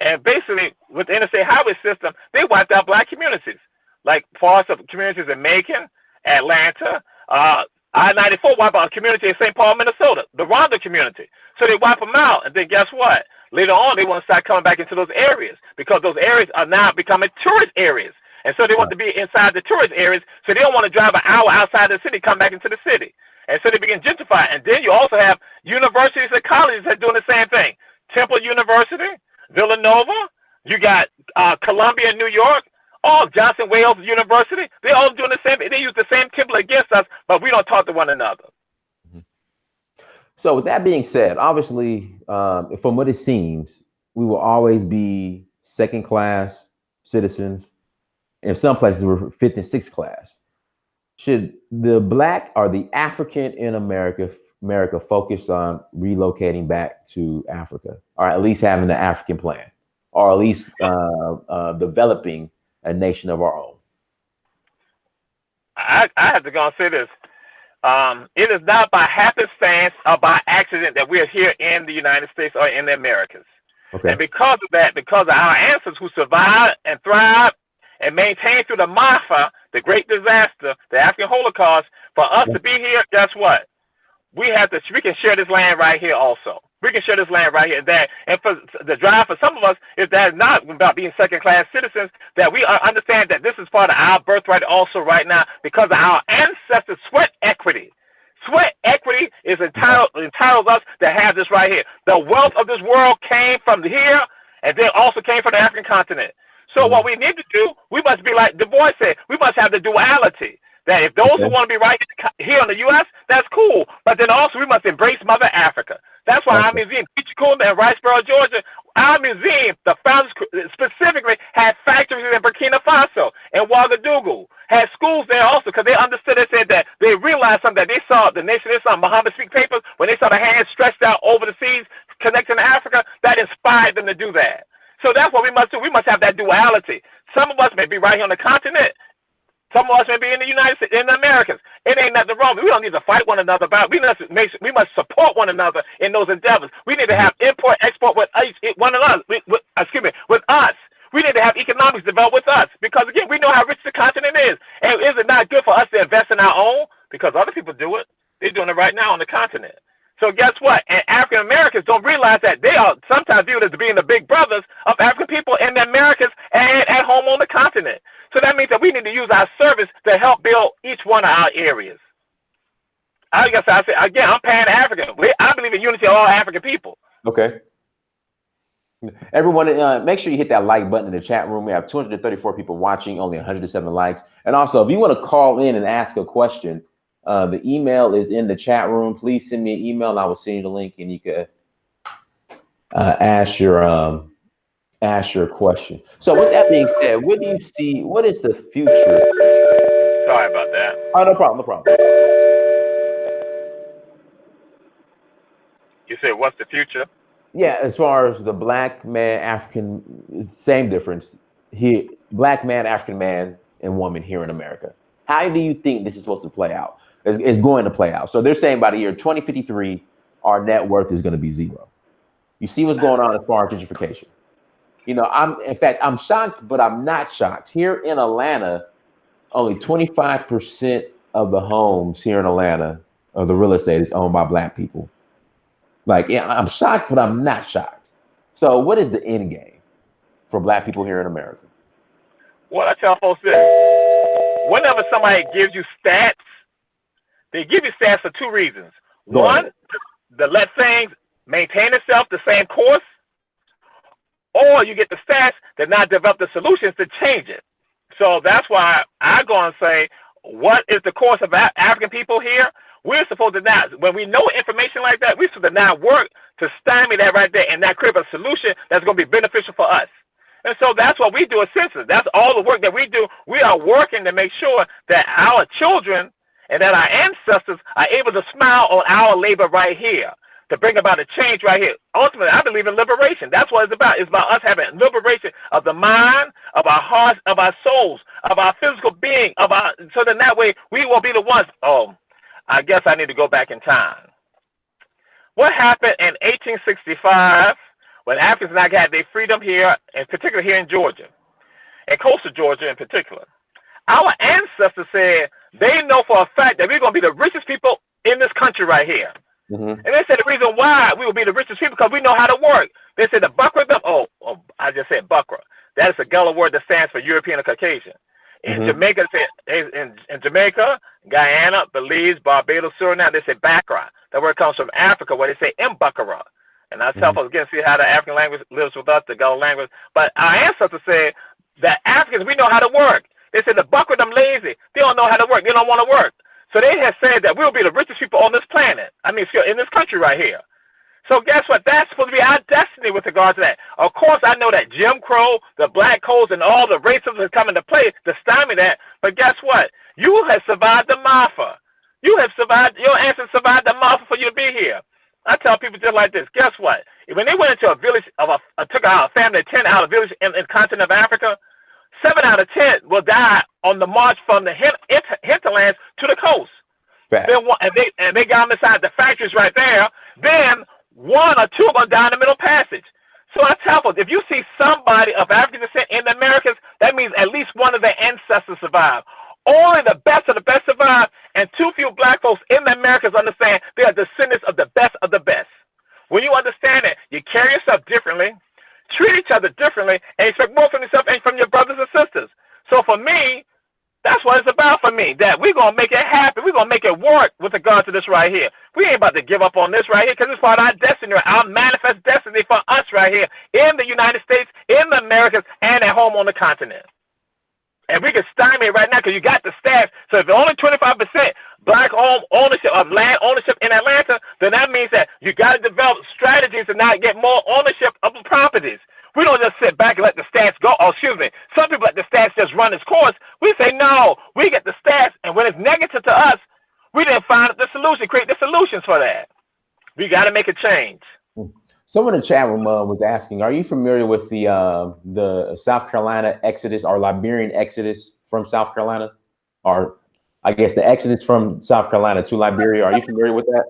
And basically, with the interstate highway system, they wiped out black communities, like parts of communities in Macon, Atlanta. I-94 wiped out a community in St. Paul, Minnesota, the Rhonda community. So they wipe them out, and then guess what? Later on, they want to start coming back into those areas because those areas are now becoming tourist areas. And so they want to be inside the tourist areas, so they don't want to drive an hour outside the city, come back into the city. And so they begin gentrifying. And then you also have universities and colleges that are doing the same thing. Temple University, Villanova, you got Columbia in New York, all Johnson Wales University. They're all doing the same. They use the same template against us, but we don't talk to one another. So with that being said, obviously, from what it seems, we will always be second-class citizens. In some places, we're fifth and sixth class. Should the Black or the African in America focus on relocating back to Africa, or at least having the African plan, or at least developing a nation of our own? I have to go and say this. It is not by happenstance or by accident that we are here in the United States or in the Americas. Okay. And because of that, because of our ancestors who survived and thrived and maintained through the Maafa, the great disaster, the African Holocaust, for us to be here, guess what? We can share this land right here also. We can share this land right here and there. And for the drive for some of us is that it's not about being second-class citizens, that we understand that this is part of our birthright also right now because of our ancestors' sweat equity. Sweat equity is entitles us to have this right here. The wealth of this world came from here, and then also came from the African continent. So what we need to do, we must be like Du Bois said, we must have the duality. That if those who want to be right here in the U.S., that's cool. But then also we must embrace Mother Africa. That's why our museum, Pichikunda in Riceboro, Georgia, our museum, the founders specifically had factories in Burkina Faso and Ouagadougou, had schools there also because they understood. They said that they realized something, that they saw the nation, they saw Muhammad speak papers, when they saw the hands stretched out over the seas connecting to Africa, that inspired them to do that. So that's what we must do. We must have that duality. Some of us may be right here on the continent. Some of us may be in the United States, in the Americas. It ain't nothing wrong. We don't need to fight one another about. We must support one another in those endeavors. We need to have import, export with one another. With us. We need to have economics develop with us because again, we know how rich the continent is. And is it not good for us to invest in our own? Because other people do it. They're doing it right now on the continent. So guess what? And African Americans don't realize that they are sometimes viewed as being the big brothers of African people in the Americas and at home on the continent. So that means that we need to use our service to help build each one of our areas. I guess I say again, I'm Pan-African. I believe in unity of all African people. Okay. Everyone, make sure you hit that like button in the chat room. We have 234 people watching, only 107 likes. And also, if you want to call in and ask a question, the email is in the chat room. Please send me an email and I will send you the link and you can ask your question. So with that being said, what do you see? What is the future? Sorry about that. Oh, no problem. No problem. You said, what's the future? Yeah, as far as the Black man, African, same difference here. Black man, African man, and woman here in America. How do you think this is supposed to play out? It's going to play out. So they're saying by the year 2053, our net worth is going to be zero. You see what's going on as far as gentrification. You know, I'm shocked, but I'm not shocked. Here in Atlanta, only 25% of the homes here in Atlanta of the real estate is owned by Black people. Like, yeah, I'm shocked, but I'm not shocked. So what is the end game for Black people here in America? Well, I tell folks this. Whenever somebody gives you stats, they give you stats for two reasons. One, to let things maintain itself the same course, or you get the stats that not develop the solutions to change it. So that's why I go and say, what is the course of African people here? We're supposed to not, when we know information like that, we're supposed to not work to stymie that right there and not create a solution that's going to be beneficial for us. And so that's what we do as citizens. That's all the work that we do. We are working to make sure that our children and that our ancestors are able to smile on our labor right here, to bring about a change right here. Ultimately, I believe in liberation. That's what it's about. It's about us having liberation of the mind, of our hearts, of our souls, of our physical being, so that way we will be the ones. Oh, I guess I need to go back in time. What happened in 1865 when Africans not had their freedom here, in particular here in Georgia, and coastal Georgia in particular, our ancestors said they know for a fact that we're going to be the richest people in this country right here. And they said the reason why we will be the richest people because we know how to work. They said the buckra, I just said buckra. That is a Gullah word that stands for European or Caucasian. In Jamaica, in Jamaica, Guyana, Belize, Barbados, Suriname, they say bakra. That word comes from Africa where they say mbakara. And I tell folks again, see how the African language lives with us, the Gullah language. But our ancestors said that Africans, we know how to work. They said the buckra, them lazy. They don't know how to work. They don't want to work. So they have said that we'll be the richest people on this planet. I mean, in this country right here. So guess what? That's supposed to be our destiny with regard to that. Of course, I know that Jim Crow, the black codes, and all the racism has come into play to stymie that. But guess what? You have survived the Marfa. You have survived, your ancestors survived the Marfa for you to be here. I tell people just like this. Guess what? When they went into a village, took out a family of 10 out of a village in the continent of Africa, 7 out of 10 will die on the march from the hinterlands to the coast. Then and they got them inside the factories right there. Then 1 or 2 are going to die in the middle passage. So I tell folks, if you see somebody of African descent in the Americas, that means at least one of their ancestors survived. Only the best of the best survive, and too few black folks in the Americas understand they are descendants of the best of the best. When you understand it, you carry yourself differently, treat each other differently, and expect more from yourself and from your brothers and sisters. So for me, that's what it's about for me, that we're going to make it happen. We're going to make it work with regard to this right here. We ain't about to give up on this right here because it's part of our destiny, our manifest destiny for us right here in the United States, in the Americas, and at home on the continent. And we can stymie it right now because you got the stats. So if only 25% black home ownership of land ownership in Atlanta, then that means that you got to develop strategies to not get more ownership of the properties. We don't just sit back and let the stats go. Oh, excuse me. Some people let the stats just run its course. We say, no, we get the stats. And when it's negative to us, we didn't find the solution, create the solutions for that. We got to make a change. Someone in the chat room was asking, are you familiar with the South Carolina exodus or Liberian exodus from South Carolina? Or I guess the exodus from South Carolina to Liberia. Are you familiar with that?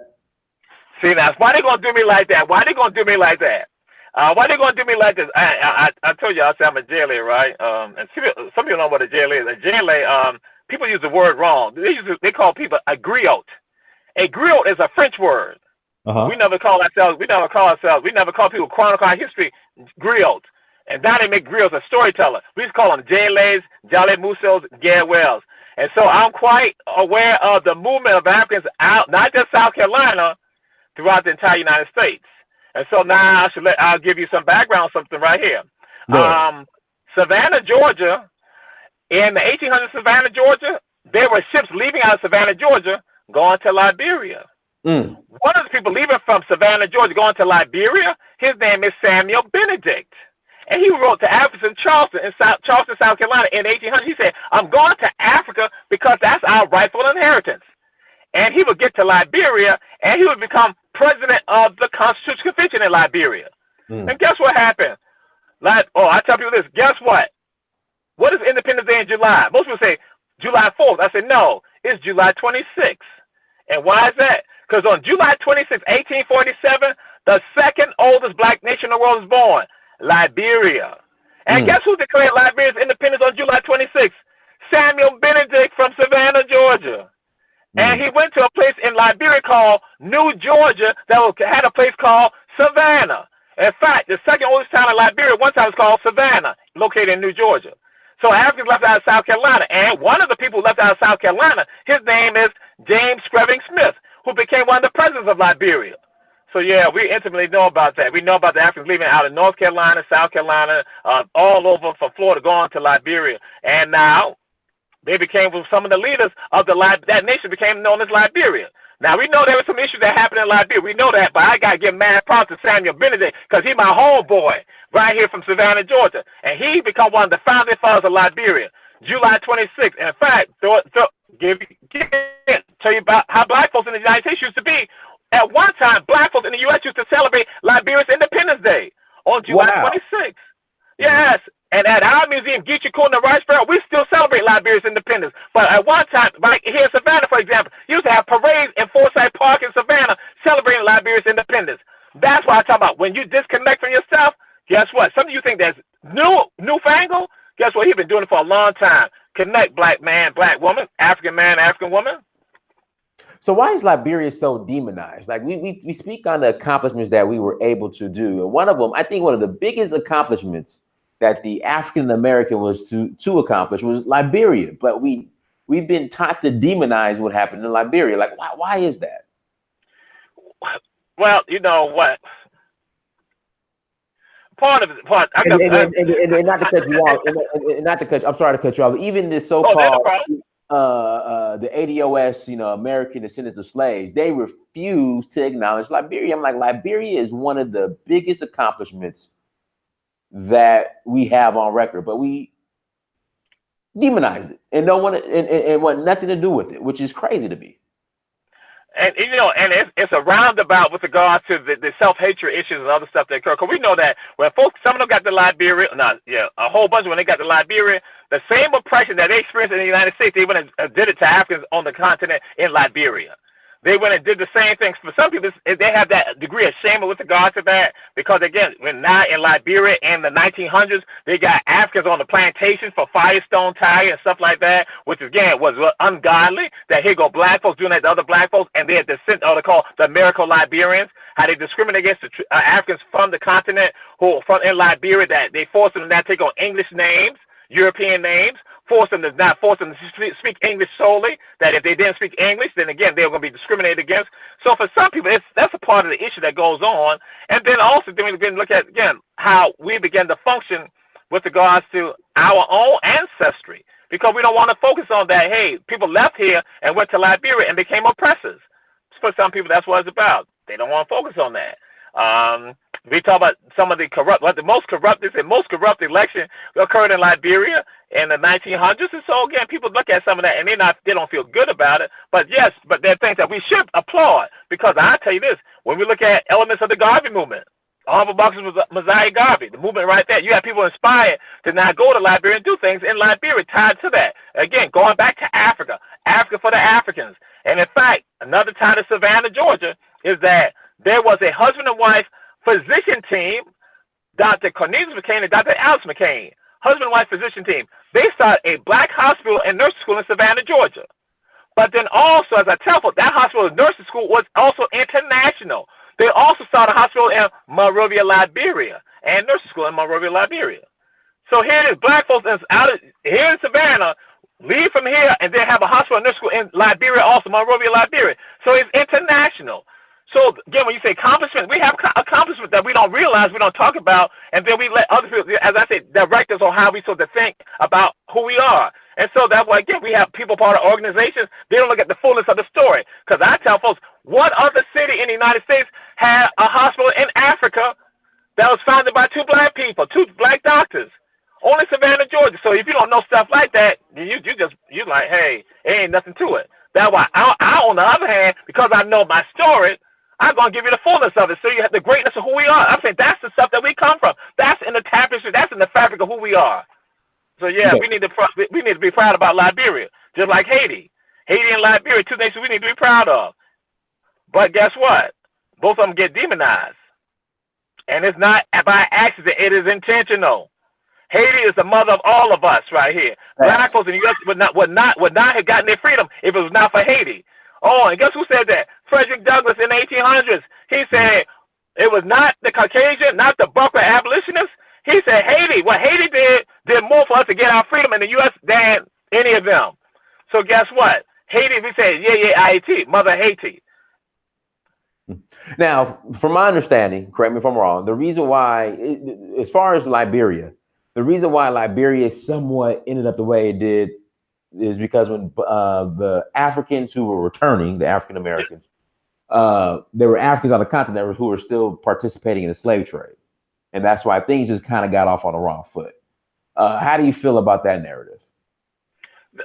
See, now, why they going to do me like that? Why they going to do me like that? Why they going to do me like this? I told you I said I'm a JLA, right? And some people know what a JLA is. A JLA, people use the word wrong. They call people a griot. A griot is a French word. We never call people chronicle our history griots. And now they make griots a storyteller. We just call them JLAs, Jolly Musos, Garwells. And so I'm quite aware of the movement of Africans out, not just South Carolina, throughout the entire United States. And so now I'll give you some background, something right here. Savannah, Georgia, in the 1800s, Savannah, Georgia, there were ships leaving out of Savannah, Georgia, going to Liberia. One of the people leaving from Savannah, Georgia, going to Liberia, his name is Samuel Benedict. And he wrote to African Charleston in South Carolina in 1800. He said, I'm going to Africa because that's our rightful inheritance. And he would get to Liberia, and he would become president of the Constitutional Convention in Liberia. And guess what happened? I tell people this. Guess what? What is Independence Day in July? Most people say July 4th. I said, no, it's July 26th. And why is that? Because on July 26, 1847, the second oldest black nation in the world was born, Liberia. And guess who declared Liberia's independence on July 26? Samuel Benedict from Savannah, Georgia. And he went to a place in Liberia called New Georgia that had a place called Savannah. In fact, the second oldest town in Liberia one time was called Savannah, located in New Georgia. So Africans left out of South Carolina. And one of the people who left out of South Carolina, his name is James Screbbing Smith, who became one of the presidents of Liberia. So, yeah, we intimately know about that. We know about the Africans leaving out of North Carolina, South Carolina, all over from Florida, going to Liberia. And now they became some of the leaders of that nation became known as Liberia. Now, we know there were some issues that happened in Liberia. We know that, but I got to give mad props to Samuel Benedict because he's my homeboy right here from Savannah, Georgia. And he became one of the founding fathers of Liberia, July 26th. In fact, tell you about how black folks in the United States used to be. At one time, black folks in the U.S. used to celebrate Liberia's Independence Day on July 26th. Yes. And at our museum, Geechee in the Riceburg, we still celebrate Liberia's independence. But at one time, like here in Savannah, for example, you used to have parades in Forsyth Park in Savannah celebrating Liberia's independence. That's why I talk about when you disconnect from yourself, guess what? Some of you think that's newfangled. Guess what? He's been doing it for a long time. Connect, black man, black woman, African man, African woman. So why is Liberia so demonized? Like we speak on the accomplishments that we were able to do. And one of them, I think one of the biggest accomplishments that the African American was to accomplish was Liberia. But we've been taught to demonize what happened in Liberia. Like why is that? Well, you know what? Part of it, and not to cut you off, and not to cut. I'm sorry to cut you off. Even this so-called the ADOS, American descendants of slaves, they refuse to acknowledge Liberia. I'm like, Liberia is one of the biggest accomplishments that we have on record, but we demonize it and don't want to, and want nothing to do with it, which is crazy to me. And it's a roundabout with regard to the self-hatred issues and other stuff that occur. Because we know that when folks, some of them got to Liberia, a whole bunch when they got to Liberia, the same oppression that they experienced in the United States, they went and did it to Africans on the continent in Liberia. They went and did the same things. For some people, they have that degree of shame with regard to that because, again, when now in Liberia in the 1900s, they got Africans on the plantations for Firestone tire and stuff like that, which, again, was ungodly, that here go black folks doing that to other black folks, and they're descent, or they call the American Liberians, how they discriminate against the Africans from the continent who from in Liberia, that they force them to not take on English names, European names, force them to speak English solely, that if they didn't speak English, then again, they're going to be discriminated against. So for some people, that's a part of the issue that goes on. And then also, then we begin to look at, again, how we begin to function with regards to our own ancestry, because we don't want to focus on that, hey, people left here and went to Liberia and became oppressors. For some people, that's what it's about. They don't want to focus on that. We talk about some of the most corrupt election occurred in Liberia in the 1900s. And so again, people look at some of that and they don't feel good about it. But yes, but there are things that we should applaud, because I tell you this: when we look at elements of the Garvey movement, Honorable Marcus Mosiah Garvey, the movement right there, you have people inspired to now go to Liberia and do things in Liberia tied to that. Again, going back to Africa, Africa for the Africans. And in fact, another tie to Savannah, Georgia, is that there was a husband and wife physician team, Dr. Cornelius McCain and Dr. Alex McCain, husband and wife physician team. They started a black hospital and nursing school in Savannah, Georgia. But then also, as I tell folks, that hospital and nursing school was also international. They also started a hospital in Monrovia, Liberia, and nursing school in Monrovia, Liberia. So here it is, black folks here in Savannah, leave from here and then have a hospital and nursing school in Liberia, also Monrovia, Liberia. So it's international. So again, when you say accomplishment, we have accomplishments that we don't realize, we don't talk about, and then we let other people, as I said, direct us on how we sort of think about who we are. And so that's why, again, we have people part of organizations. They don't look at the fullness of the story. Because I tell folks, what other city in the United States had a hospital in Africa that was founded by two black people, two black doctors? Only Savannah, Georgia. So if you don't know stuff like that, you're like, hey, there ain't nothing to it. That's why I, on the other hand, because I know my story, I'm going to give you the fullness of it, so you have the greatness of who we are. I'm saying that's the stuff that we come from. That's in the tapestry. That's in the fabric of who we are. So, yeah, we need to be proud about Liberia, just like Haiti. Haiti and Liberia, two nations we need to be proud of. But guess what? Both of them get demonized. And it's not by accident. It is intentional. Haiti is the mother of all of us right here. Black folks in the U.S. would not have gotten their freedom if it was not for Haiti. Oh, and guess who said that? Frederick Douglass in the 1800s. He said it was not the Caucasian, not the Buckler abolitionists. He said Haiti, what Haiti did more for us to get our freedom in the U.S. than any of them. So guess what? Haiti, we say, yeah, Mother Haiti. Now, from my understanding, correct me if I'm wrong, the reason why, as far as Liberia, the reason why Liberia somewhat ended up the way it did is because when the Africans who were returning, the African Americans, there were Africans on the continent who were still participating in the slave trade. And that's why things just kind of got off on the wrong foot. How do you feel about that narrative?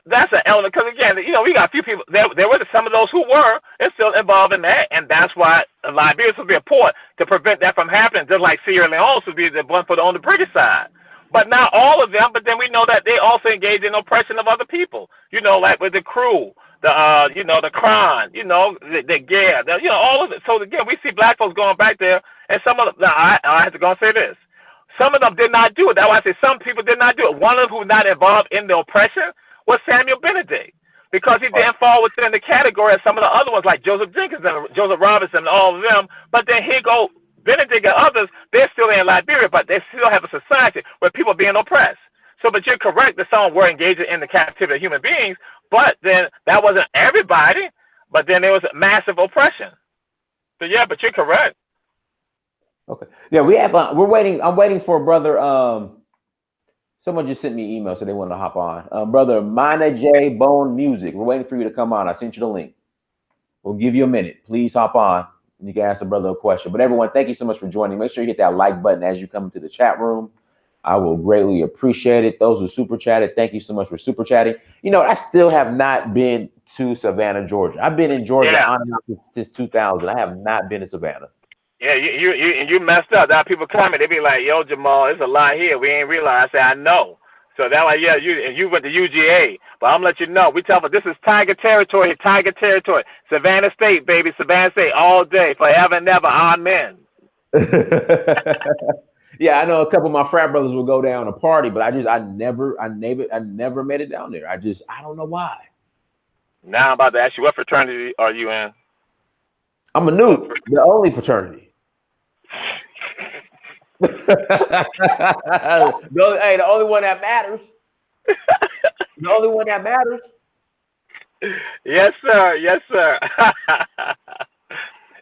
That's an element, because again, we got a few people, there were some of those who were still involved in that, and that's why Liberia would be important to prevent that from happening, just like Sierra Leone would be the one on the British side. But not all of them, but then we know that they also engage in oppression of other people, like with the crew, the Kron, the Gare, all of it. So again, we see black folks going back there And some of them, now I have to go and say this. Some of them did not do it. That's why I say some people did not do it. One of them who was not involved in the oppression was Samuel Benedict, because he didn't fall within the category of some of the other ones like Joseph Jenkins and Joseph Robinson and all of them. But then here go Benedict and others. They're still in Liberia, but they still have a society where people are being oppressed. So, but you're correct that some were engaging in the captivity of human beings, but then that wasn't everybody. But then there was massive oppression. So yeah, but you're correct. Okay. Yeah, we have. We're waiting. I'm waiting for brother. Someone just sent me an email, so they want to hop on. Brother Mina J Bone Music. We're waiting for you to come on. I sent you the link. We'll give you a minute. Please hop on. You can ask the brother a question. But everyone, thank you so much for joining. Make sure you hit that like button as you come into the chat room. I will greatly appreciate it. Those who super chatted, thank you so much for super chatting. You know, I still have not been to Savannah, Georgia. I've been in Georgia on and off since 2000. I have not been to Savannah. Yeah, you messed up. Now people comment, they be like, "Yo, Jamal, there's a lot here. We ain't realized." I say, "I know." So that like, yeah, you went to UGA, but I'm gonna let you know. We tell them this is Tiger territory, Tiger territory, Savannah State, baby, Savannah State, all day, forever and never. Amen. Yeah, I know a couple of my frat brothers will go down to party, but I never made it down there. I don't know why. Now I'm about to ask you, what fraternity are you in? I'm a noob, the only fraternity. The only one that matters. The only one that matters. Yes, sir. Yes, sir.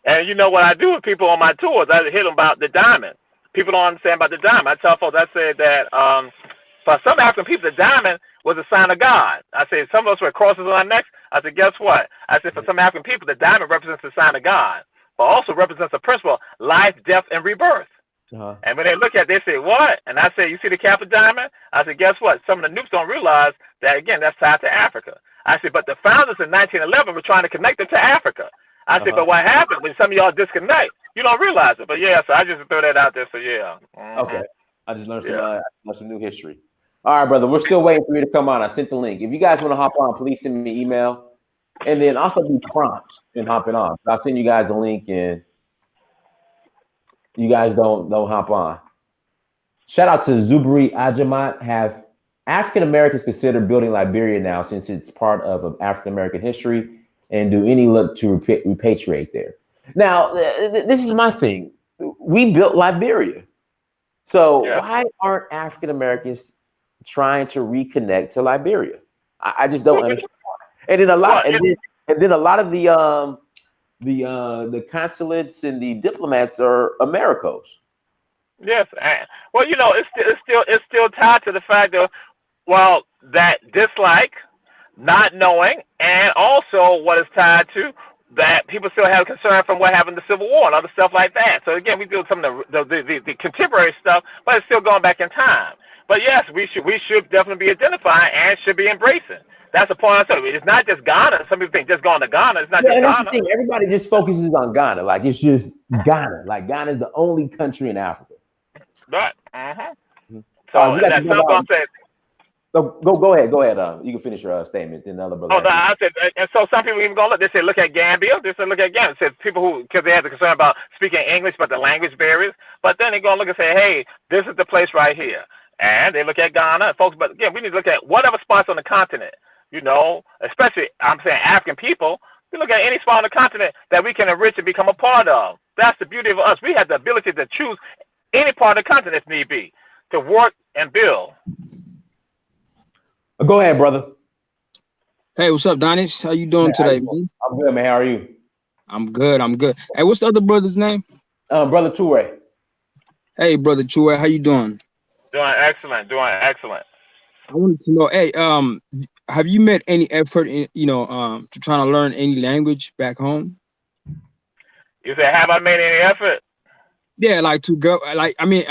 And you know what I do with people on my tours? I hit them about the diamond. People don't understand about the diamond. I tell folks, I said that for some African people, the diamond was a sign of God. I said some of us wear crosses on our necks. I said, guess what? I said for some African people, the diamond represents the sign of God, but also represents a principle: life, death, and rebirth. And when they look at it, they say, what? And I say, you see the Kappa diamond? I said, guess what? Some of the nukes don't realize that, again, that's tied to Africa. I said, but the founders in 1911 were trying to connect them to Africa. I said, but what happened when some of y'all disconnect? You don't realize it. But yeah, so I just throw that out there. So yeah. Okay. I just learned some new history. All right, brother. We're still waiting for you to come on. I sent the link. If you guys want to hop on, please send me an email. And then also do prompts and hopping on. I'll send you guys a link and you guys don't hop on. Shout out to Zubri Ajamat. Have African Americans considered building Liberia now since it's part of African American history? And do any look to repatriate there? Now, this is my thing. We built Liberia. So why aren't African Americans trying to reconnect to Liberia? I just don't understand. And then a lot of the consulates and the diplomats are Americos. Yes. Well, you know, it's still tied to the fact that, well, that dislike, not knowing, and also what is tied to that people still have concern from what happened in the Civil War and other stuff like that. So again, we do some of the contemporary stuff, but it's still going back in time. But yes, we should definitely be identifying and should be embracing. That's the point I said. It's not just Ghana. Some people think just going to Ghana. It's not just Ghana. Everybody just focuses on Ghana. Like it's just Ghana. Like Ghana is the only country in Africa. Right. So that's what I'm saying. Go ahead. You can finish your statement. Then the other brother. Oh, no, I said, and so some people even go look. They say, look at Gambia. They say, look at Gambia. They said people who, because they have the concern about speaking English, but the language barriers. But then they go and look and say, hey, this is the place right here. And they look at Ghana, and folks. But again, we need to look at whatever spots on the continent. You know, especially I'm saying African people. We look at any spot on the continent that we can enrich and become a part of. That's the beauty of us. We have the ability to choose any part of the continent if need be to work and build. Go ahead, brother. Hey, what's up, Donis? How you doing today, man? I'm good, man. How are you? I'm good. Hey, what's the other brother's name? Brother Toure. Hey, brother Toure, how you doing? Doing excellent. I wanted to know, hey, have you made any effort in, to trying to learn any language back home? You said, have I made any effort? Yeah, like to go, like I mean,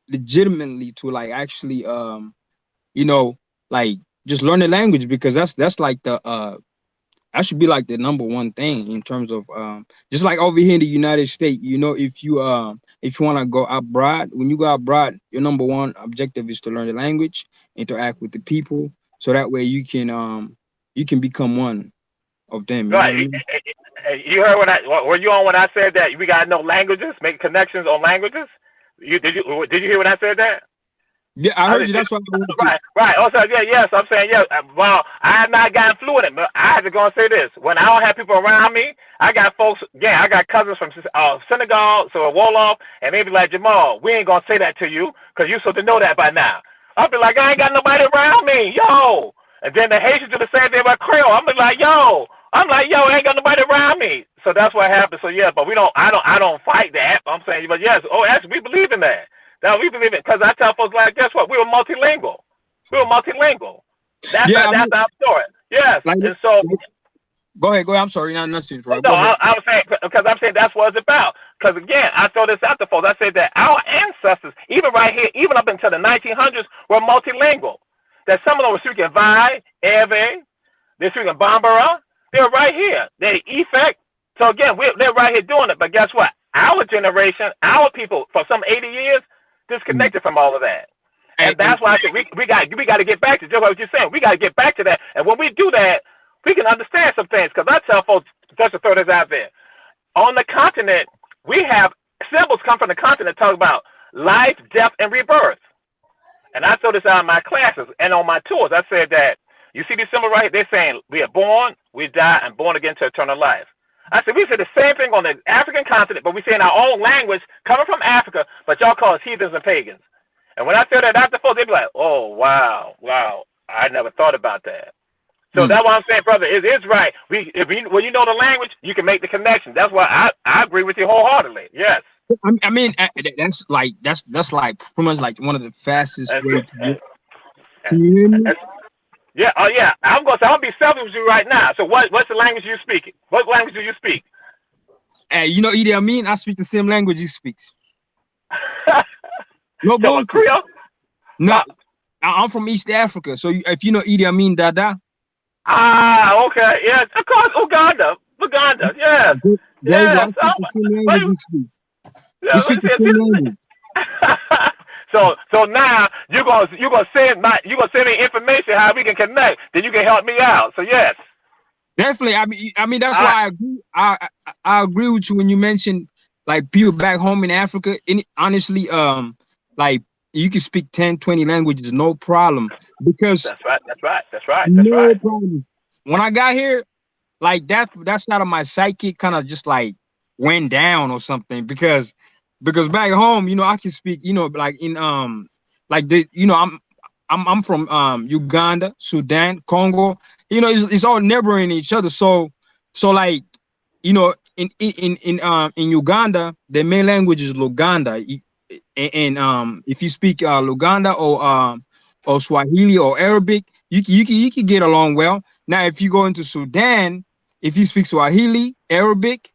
legitimately to like actually, like just learn the language, because that's like the that should be like the number one thing in terms of just like over here in the United States, if you want to go abroad, when you go abroad, your number one objective is to learn the language, interact with the people, so that way you can become one of them. Right. Hey, you heard were you on when I said that we gotta know languages, make connections on languages? Did you hear when I said that? Yeah, I I heard said, you. That's why I wanted to. right. Also, yes. I'm saying yes. Well, I have not gotten fluent in it, but I have to go and say this. When I don't have people around me, I got folks. Yeah, I got cousins from Senegal, so Wolof, and they be like, Jamal, we ain't gonna say that to you because you supposed to know that by now. I'll be like, I ain't got nobody around me, yo. And then the Haitians do the same thing about Creole. I'm like, yo. I ain't got nobody around me. So that's what happened. So yeah, but we don't. I don't fight that. I'm saying, but yes. Oh, actually, we believe in that. Now we believe it because I tell folks like, guess what? We were multilingual. We were multilingual. That's Yeah, I that's mean, our story. Yes, like, and so go ahead. I'm sorry, not nothing, right? no, Go ahead. I'm saying because I'm saying that's what it's about. Because again, I throw this out to folks. I said that our ancestors, even right here, even up until the 1900s, were multilingual. That some of them were speaking Vai, Ewe, they're speaking Bambara. They're right here. They effect. So again, they're right here doing it. But guess what? Our generation, our people, for some 80 years, Mm. disconnected from all of that. And And that's why I said we got to get back to just what you're saying. We got to get back to that. And when we do that, we can understand some things. Because I tell folks, just to throw this out there, on the continent, we have symbols come from the continent talk about life, death, and rebirth. And I throw this out in my classes and on my tours. I said that you see these symbols right here? They're saying we are born, we die, and born again to eternal life. I said we say the same thing on the African continent, but we say in our own language, coming from Africa, but y'all call us heathens and pagans. And when I said that out to folks, they be like, "Oh, wow, I never thought about that." So mm. that's what I'm saying, brother. It is right. When you know the language, you can make the connection. That's why I agree with you wholeheartedly. Yes. I mean, that's like pretty much like one of the fastest That's, ways to get. that's, Can you hear me? that's, yeah. Oh, yeah. I'm gonna be selfish with you right now. So what's the language you speak? What language do you speak? Hey, you know, Idi Amin, I speak the same language he speaks. No So what, bullshit. Creole? No, Uh, I'm from East Africa, so if you know Idi Amin Dada, okay. Yes, of course. Uganda. Yes. there you go. I Yes. speak the same What, language he speaks. We yeah, what speak the you same say? language. So now you gonna send me information how we can connect. Then you can help me out. So yes. Definitely. I mean that's I, why I agree. I agree with you when you mentioned like people back home in Africa. Honestly, like you can speak 10, 20 languages, no problem. Because that's right. That's right. That's right. That's no right. problem. When I got here, like that's not of my psyche kind of just like went down or something because back home, you know, I can speak, you know, like in like the you know, I'm from Uganda, Sudan, Congo. You know, it's all neighboring each other. So like, you know, in Uganda, the main language is Luganda. And if you speak Luganda or Swahili or Arabic, you can get along well. Now, if you go into Sudan, if you speak Swahili, Arabic,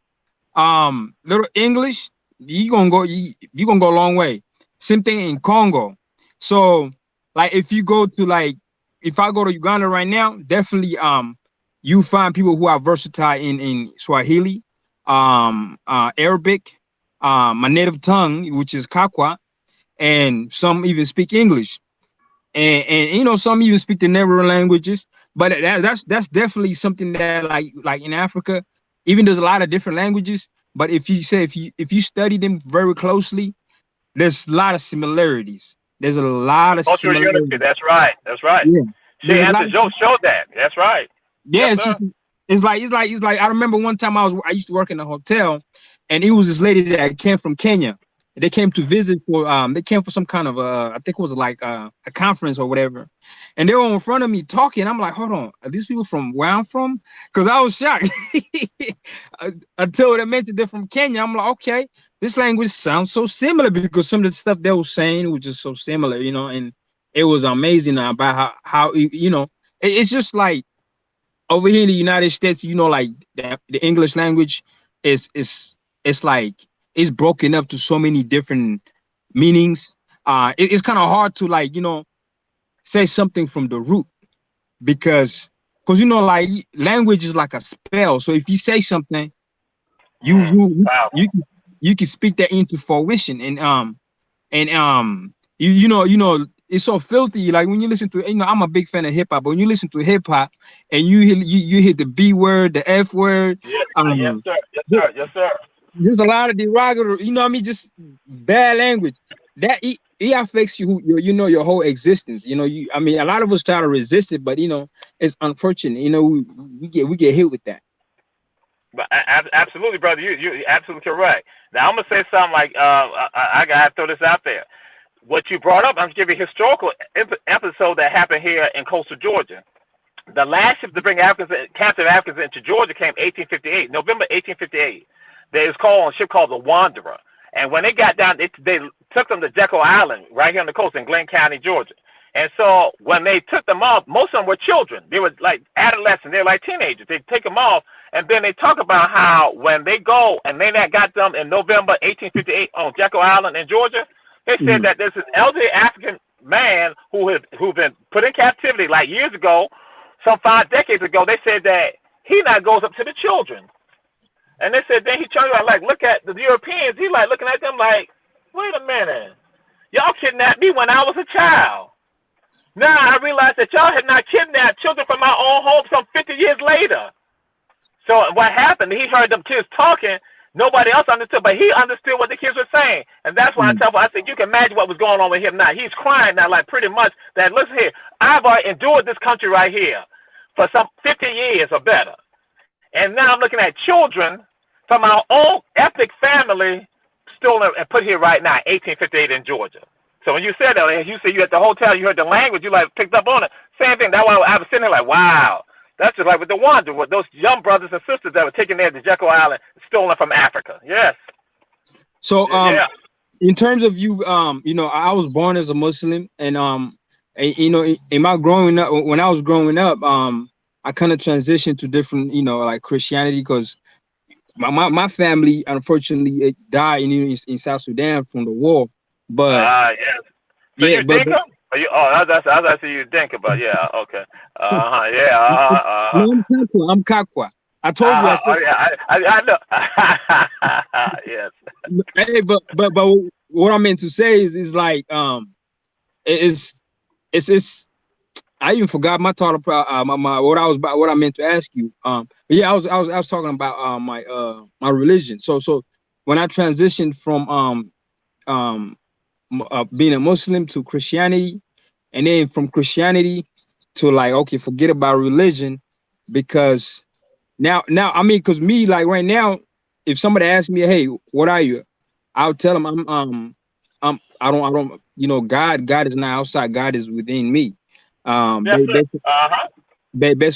little English, you gonna go a long way. Same thing in Congo. So, like, if I go to Uganda right now, definitely you find people who are versatile in Swahili, Arabic, my native tongue, which is Kakwa, and some even speak English, and you know some even speak the neighboring languages. But that's definitely something that like in Africa, even there's a lot of different languages. But if you study them very closely, there's a lot of similarities. There's a lot of Cultural unity. similarities. That's right. That's right. Yeah, She there's a lot answered of Joe showed that. That's right. yeah. Yes, sir. It's like I remember one time I used to work in a hotel, and it was this lady that came from Kenya. They came to visit for they came for some kind of I think it was like a conference or whatever, and they were in front of me talking. I'm like, hold on, are these people from where I'm from? Because I was shocked until they mentioned they're from Kenya. I'm like, okay, this language sounds so similar because some of the stuff they were saying was just so similar, you know, and it was amazing about how you know it's just like over here in the United States, you know, like the English language it's like it's broken up to so many different meanings. It's kind of hard to like, you know, say something from the root because you know, like language is like a spell. So if you say something, you you Powerful. you can you can speak that into fruition and you know it's so filthy. Like when you listen to, I'm a big fan of hip hop, but when you listen to hip hop and you hit the B word, the F word, Yes, yes, sir. Yes, sir. Yes, sir. there's a lot of derogatory, you know what I mean, just bad language that it affects your whole existence. I mean, a lot of us try to resist it, but it's unfortunate. We get hit with that. But absolutely, brother, you absolutely correct. Now I'm gonna say something like I gotta throw this out there. What you brought up, I'm gonna give you a historical episode that happened here in coastal Georgia. The last ship to bring captive Africans into Georgia came 1858, November 1858. They was called a ship called the Wanderer. And when they got down, they took them to Jekyll Island, right here on the coast in Glenn County, Georgia. And so when they took them off, most of them were children. They were like adolescents. They were like teenagers. They take them off, and then they talk about how when they go, and they got them in November 1858 on Jekyll Island in Georgia, they said that there's this elderly African man who'd been put in captivity like years ago, some 5 decades ago. They said that he now goes up to the children. And they said, then he turned around, like, look at the Europeans. He like looking at them like, wait a minute. Y'all kidnapped me when I was a child. Now I realized that y'all had not kidnapped children from my own home some 50 years later. So what happened, he heard them kids talking. Nobody else understood, but he understood what the kids were saying. And that's why I said, you can imagine what was going on with him now. He's crying now, like pretty much that, listen here, I've endured this country right here for some 50 years or better. And now I'm looking at children from our own ethnic family stolen and put here right now, 1858 in Georgia. So when you said that, you said you at the hotel, you heard the language, you like picked up on it. Same thing. That's why I was sitting there like, wow. That's just like with the Wanderer, with those young brothers and sisters that were taken there to Jekyll Island, stolen from Africa. Yes. So in terms of you, I was born as a Muslim, and in my growing up, when I was growing up, I kind of transitioned to different, like Christianity, because my family unfortunately died in South Sudan from the war. But yes. So you Dinka? I see you Dinka, but yeah, okay. I'm Kakwa. I told you. I know. Yes. Hey, but what I meant to say is like it's I even forgot my thought about what I meant to ask you. But yeah, I was talking about my religion. So when I transitioned from being a Muslim to Christianity, and then from Christianity to like, okay, forget about religion, because now I mean, because me, like right now, if somebody asks me, hey, what are you? I'll tell them I don't God is not outside, God is within me. Based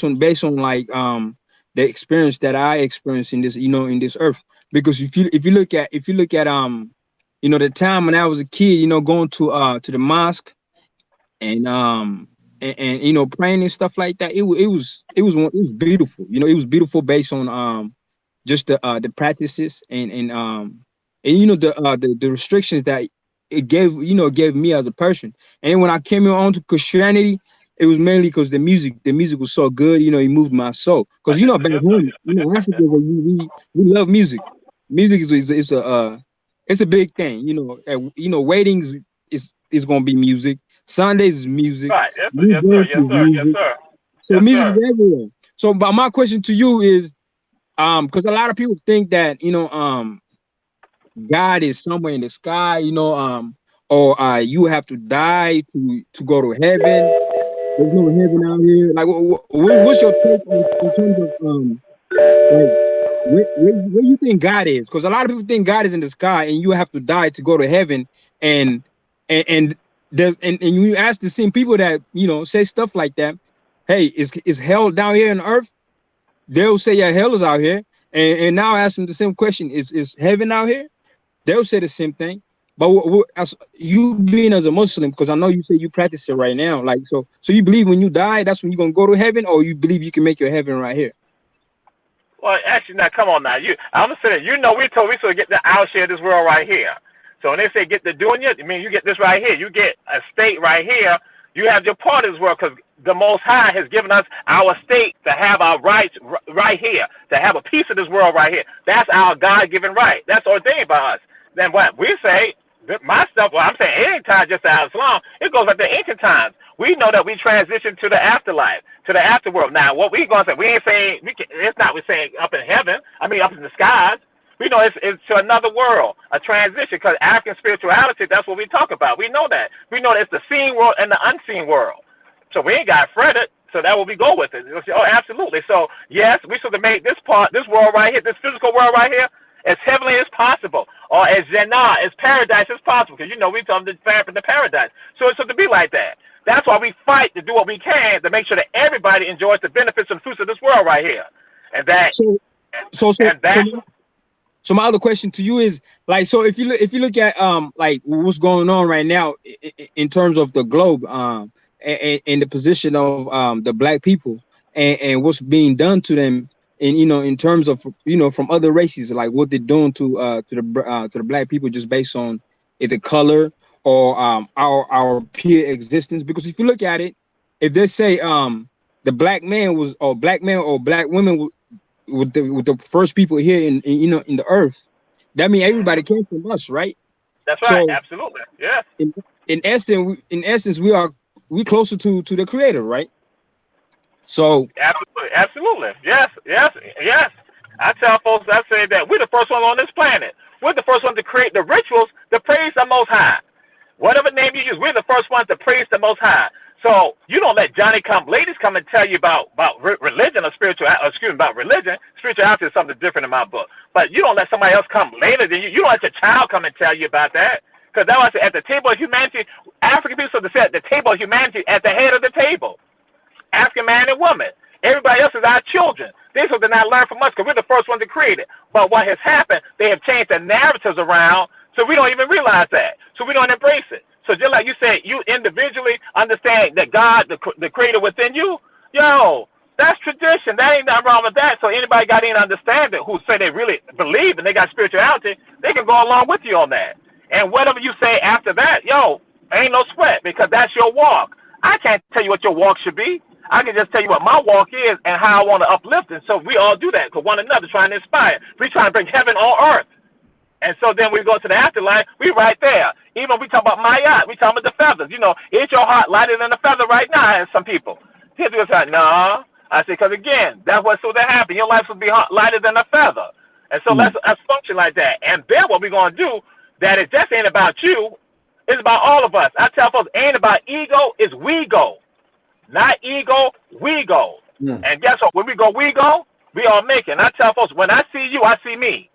on like the experience that I experienced in this, in this earth. Because if you look at the time when I was a kid, going to the mosque and praying and stuff like that, it was beautiful. It was beautiful based on just the practices and the restrictions that it gave me as a person. And then when I came on to Christianity, it was mainly because the music was so good, it moved my soul. Because back home, Africa, we love music. Music is a big thing, weddings is gonna be music. Sundays is music. Right. Yes, sir. So music is everywhere. So, but my question to you is, because a lot of people think that God is somewhere in the sky, or you have to die to go to heaven. There's no heaven out here. Like, what's your take in terms of like where you think God is? Because a lot of people think God is in the sky, and you have to die to go to heaven. And you ask the same people that say stuff like that, hey, is hell down here on earth? They'll say, yeah, hell is out here. And now I ask them the same question: is heaven out here? They'll say the same thing. But as you being as a Muslim, because I know you say you practice it right now, like so you believe when you die, that's when you're gonna go to heaven, or you believe you can make your heaven right here? Well, actually, now come on now, I'm gonna say that we supposed to get the outshare of this world right here. So when they say get the dunya, I mean you get this right here. You get a state right here. You have your part of this world, because the Most High has given us our state to have our rights right here, to have a piece of this world right here. That's our God-given right. That's ordained by us. Then what we say, My stuff, well, I'm saying it ain't tied just to Islam. It goes back to ancient times. We know that we transition to the afterlife, to the afterworld. Now, what we gonna say? We ain't saying it's not. We're saying up in heaven. I mean, up in the skies. We know it's to another world, a transition. Because African spirituality, that's what we talk about. We know that. We know that it's the seen world and the unseen world. So we ain't got fretted. So that will we go with it. Oh, absolutely. So yes, we should have made this part, this world right here, this physical world right here, as heavenly as possible, or as Jannah, as paradise as possible. Because we talk the paradise. So it's to be like that. That's why we fight to do what we can to make sure that everybody enjoys the benefits and fruits of this world right here. And that. So my other question to you is, like, so if you look at like what's going on right now in terms of the globe, and the position of the black people, and what's being done to them, and in terms of from other races, like what they're doing to the black people, just based on either color or our peer existence. Because if you look at it, if they say the black man or black women with the first people here in the earth, that means everybody came from us, right? That's right. So, absolutely. Yeah. In essence, we closer to the Creator, right? So absolutely. Yes. I tell folks, I say that we're the first ones on this planet. We're the first ones to create the rituals to praise the Most High. Whatever name you use, we're the first ones to praise the Most High. So you don't let ladies come and tell you about religion or about religion. Spirituality is something different in my book. But you don't let somebody else come later than you. You don't let your child come and tell you about that. Because that was at the table of humanity, African people sit at the table of humanity, at the head of the table. African man and woman. Everybody else is our children. This is what they not learn from us, because we're the first ones to create it. But what has happened, they have changed the narratives around, so we don't even realize that. So we don't embrace it. So just like you said, you individually understand that God, the creator within you, that's tradition. That ain't nothing wrong with that. So anybody got any understanding who say they really believe and they got spirituality, they can go along with you on that. And whatever you say after that, ain't no sweat, because that's your walk. I can't tell you what your walk should be. I can just tell you what my walk is and how I want to uplift it. So we all do that to one another, trying to inspire. We trying to bring heaven on earth. And so then we go to the afterlife, we right there. Even we talk about Mayat, we talk about the feathers. Is your heart lighter than a feather right now? And some people. People say, no. I say, because again, that's what's supposed to happen. Your life will be lighter than a feather. And so let's function like that. And then what we're going to do, that it just ain't about you, it's about all of us. I tell folks, ain't about ego, it's we go. Not ego, we go. And guess what? When we go, we all make it. And I tell folks, when I see you, I see me.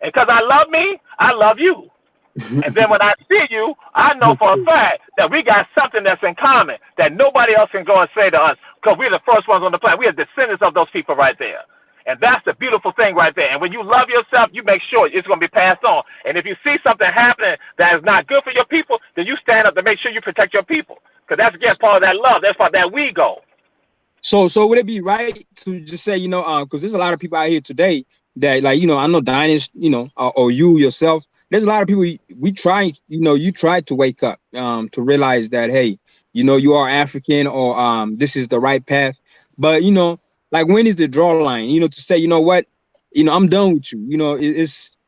And because I love me, I love you. And then when I see you, I know for a fact that we got something that's in common that nobody else can go and say to us, because we're the first ones on the planet. We are descendants of those people right there. And that's the beautiful thing right there. And when you love yourself, you make sure it's going to be passed on. And if you see something happening that is not good for your people, then you stand up to make sure you protect your people. Because that's, again, part of that love. That's part of that we go. So would it be right to just say, because there's a lot of people out here today that, like, I know Dinus, or you yourself, there's a lot of people, we try, you try to wake up to realize that, hey, you are African, or this is the right path. But, like, when is the draw line, to say, you know what, I'm done with you, this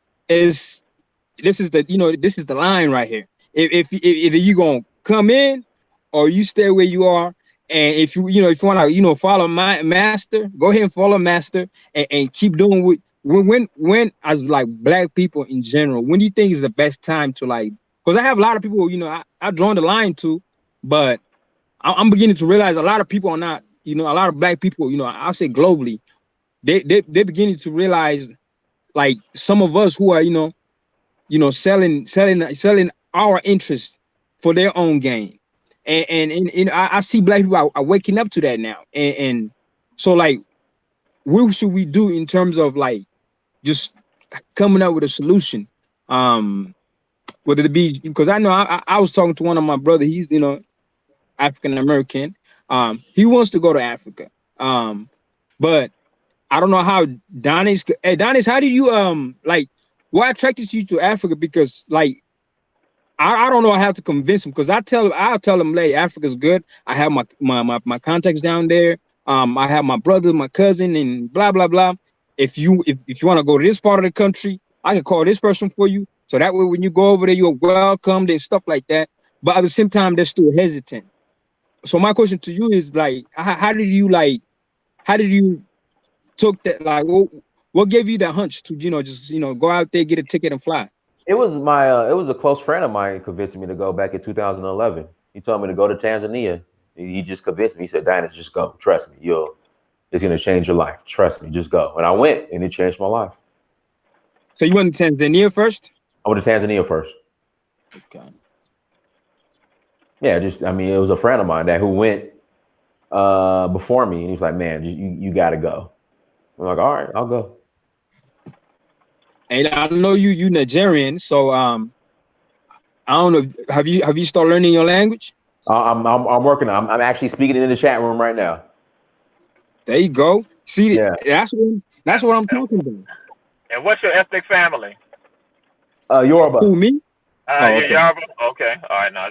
is the line right here. If you gonna come in, or you stay where you are. And if you want to, follow my master, go ahead and follow master, and keep doing what, when as like black people in general, when do you think is the best time to, like, because I have a lot of people, I drawn the line to, but I'm beginning to realize a lot of people are not, a lot of black people, I'll say globally, they're beginning to realize, like, some of us who are, selling our interests for their own gain. And I see black people are waking up to that now. And so, like, what should we do in terms of, like, just coming up with a solution? Whether it be, because I know I was talking to one of my brothers, he's, African American. He wants to go to Africa. But I don't know how Donis, hey, Donis, how did you, like, what attracted you to Africa? Because, like, I don't know how to convince him, because I'll tell him, hey, Africa's good. I have my contacts down there. I have my brother, my cousin, and blah blah blah. If you want to go to this part of the country, I can call this person for you. So that way, when you go over there, you're welcomed and stuff like that. But at the same time, they're still hesitant. So my question to you is like, how did you took that? Like, what gave you that hunch to just go out there, get a ticket, and fly? It was a close friend of mine convincing me to go back in 2011. He told me to go to Tanzania. He just convinced me. He said, "Dinus, just go. Trust me. It's gonna change your life. Trust me. Just go." And I went, and it changed my life. So you went to Tanzania first? I went to Tanzania first. Okay. Yeah, it was a friend of mine who went before me, and he's like, "Man, you got to go." I'm like, "All right, I'll go." And I know you Nigerian, so I don't know. Have you started learning your language? I'm working. I'm actually speaking in the chat room right now. There you go. See, Yeah. that's what I'm talking about. And what's your ethnic family? Yoruba. Who, me? Okay. Yoruba? Okay. All right. No,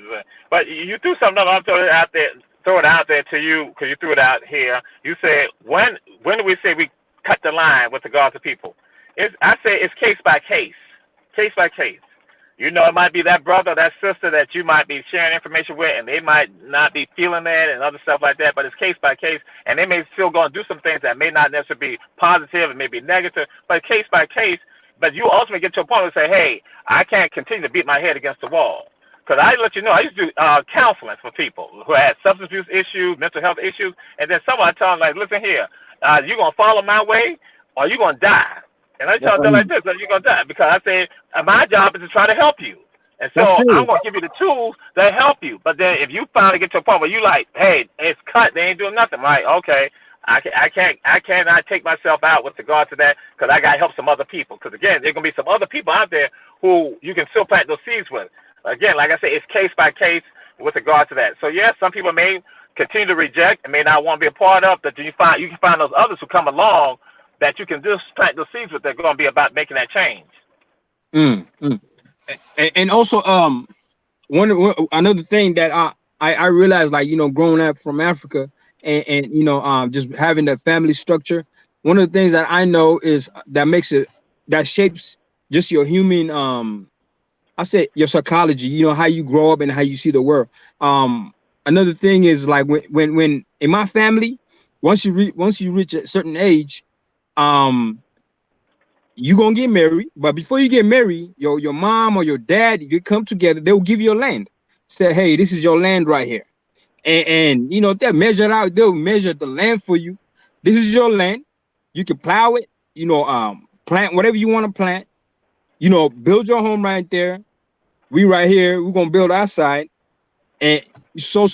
but you threw something up. I'm throwing it out there. Throw it out there to you because you threw it out here. You said when do we say we cut the line with regards to people? I say it's case by case. Case by case. You know, it might be that brother, that sister that you might be sharing information with, and they might not be feeling that and other stuff like that, but it's case by case, and they may still go and do some things that may not necessarily be positive and may be negative, but case by case, but you ultimately get to a point where you say, hey, I can't continue to beat my head against the wall. Because I let you know, I used to do counseling for people who had substance abuse issues, mental health issues, and then someone I tell them, like, listen here, you're going to follow my way or you're going to die. And I tell them like this, you're going to die. Because I say, my job is to try to help you. And so I'm going to give you the tools that help you. But then if you finally get to a point where you like, hey, it's cut, they ain't doing nothing, right? Okay, I cannot take myself out with regard to that because I got to help some other people. Because, again, there's going to be some other people out there who you can still plant those seeds with. Again, like I said, it's case by case with regard to that. So, yes, some people may continue to reject and may not want to be a part of, but you can find those others who come along that you can just plant the seeds with. They're going to be about making that change. And also, another thing that I realized, like, growing up from Africa and just having that family structure, one of the things that I know is that shapes just your human, I say your psychology, how you grow up and how you see the world. Another thing is like when in my family, once you reach a certain age, you gonna get married, but before you get married, your mom or your dad, you come together, they'll give you a land. Say, hey, this is your land right here. And they'll measure the land for you. This is your land. You can plow it, plant whatever you want to plant, build your home right there. We right here, we're gonna build our side. And so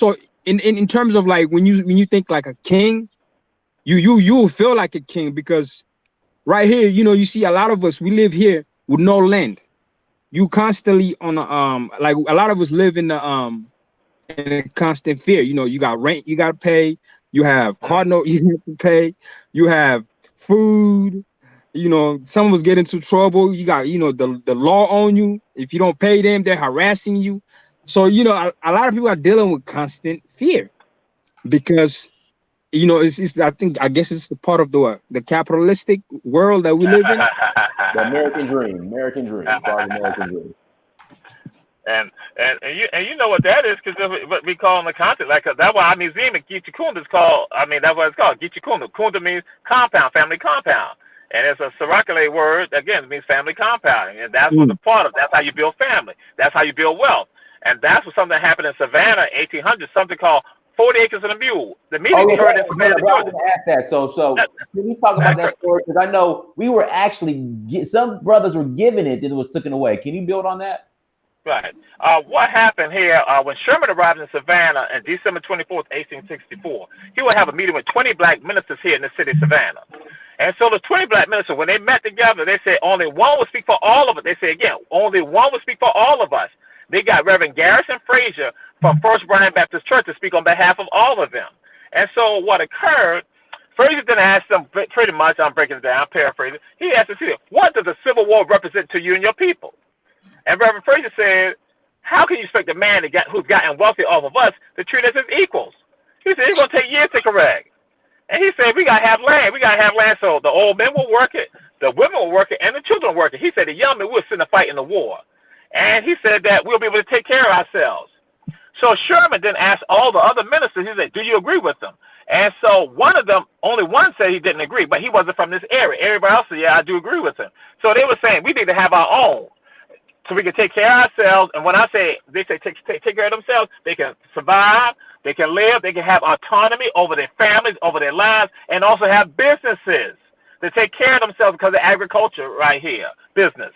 in terms of like when you think like a king, you will feel like a king because right here, you see a lot of us, we live here with no land. You constantly on like a lot of us live in a constant fear. You got rent you got to pay. You have car note you have to pay. You have food. Some of us get into trouble. You got the law on you. If you don't pay them, they're harassing you. So a lot of people are dealing with constant fear because I guess it's the part of the capitalistic world that we live in. The American dream, American dream. And you know what that is because what we call in the content, like that's why our museum at Geechee is called. I mean, that's what it's called, Geechee Kunda. Kunda means compound, family compound, and it's a Sarakale word. Again, it means family compound, and that's what the part of. That's how you build family. That's how you build wealth, and that's what something that happened in Savannah, 1800, something called 40 acres and a mule. The meeting occurred in Savannah, Georgia. Ask that. So can we talk about that story? Because I know we were actually some brothers were given it, then it was taken away. Can you build on that? Right. What happened here when Sherman arrived in Savannah on December 24th, 1864, he would have a meeting with 20 black ministers here in the city of Savannah. And so the 20 black ministers, when they met together, they said only one would speak for all of us. They said, again, only one would speak for all of us. They got Reverend Garrison Frazier from First Bryan Baptist Church to speak on behalf of all of them. And so what occurred, Frazier then asked them pretty much, I'm breaking it down, paraphrasing, he asked them, what does the Civil War represent to you and your people? And Reverend Frazier said, how can you expect a man who's gotten wealthy off of us to treat us as equals? He said, it's going to take years to correct. And he said, we got to have land. We got to have land so the old men will work it, the women will work it, and the children will work it. He said, the young men will sit and fight in the war. And he said that we'll be able to take care of ourselves. So Sherman then asked all the other ministers, he said, do you agree with them? And so one of them, only one said he didn't agree, but he wasn't from this area. Everybody else said, yeah, I do agree with him. So they were saying we need to have our own so we can take care of ourselves. And when I say, they say take care of themselves, they can survive, they can live, they can have autonomy over their families, over their lives, and also have businesses to take care of themselves because of agriculture right here, business.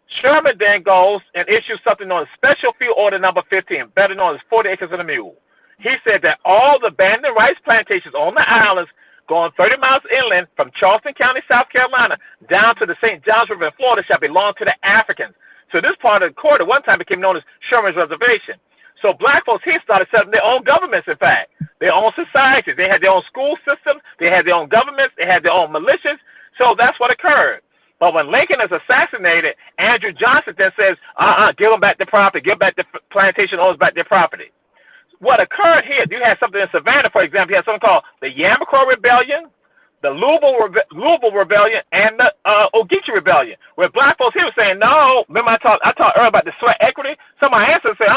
Sherman then goes and issues something known as Special Field Order Number 15, better known as 40 Acres and a Mule. He said that all the abandoned rice plantations on the islands going 30 miles inland from Charleston County, South Carolina, down to the St. Johns River in Florida shall belong to the Africans. So this part of the court at one time became known as Sherman's Reservation. So black folks here started setting their own governments, in fact, their own societies. They had their own school systems. They had their own governments. They had their own militias. So that's what occurred. But when Lincoln is assassinated, Andrew Johnson then says, give them back the property, give back the plantation owners back their property. What occurred here, you had something in Savannah, for example, you had something called the Yamacoa Rebellion, the Louisville Rebellion, and the Geechee Rebellion, where black folks here were saying, no, remember I talked earlier about the sweat equity? Some of my ancestors said,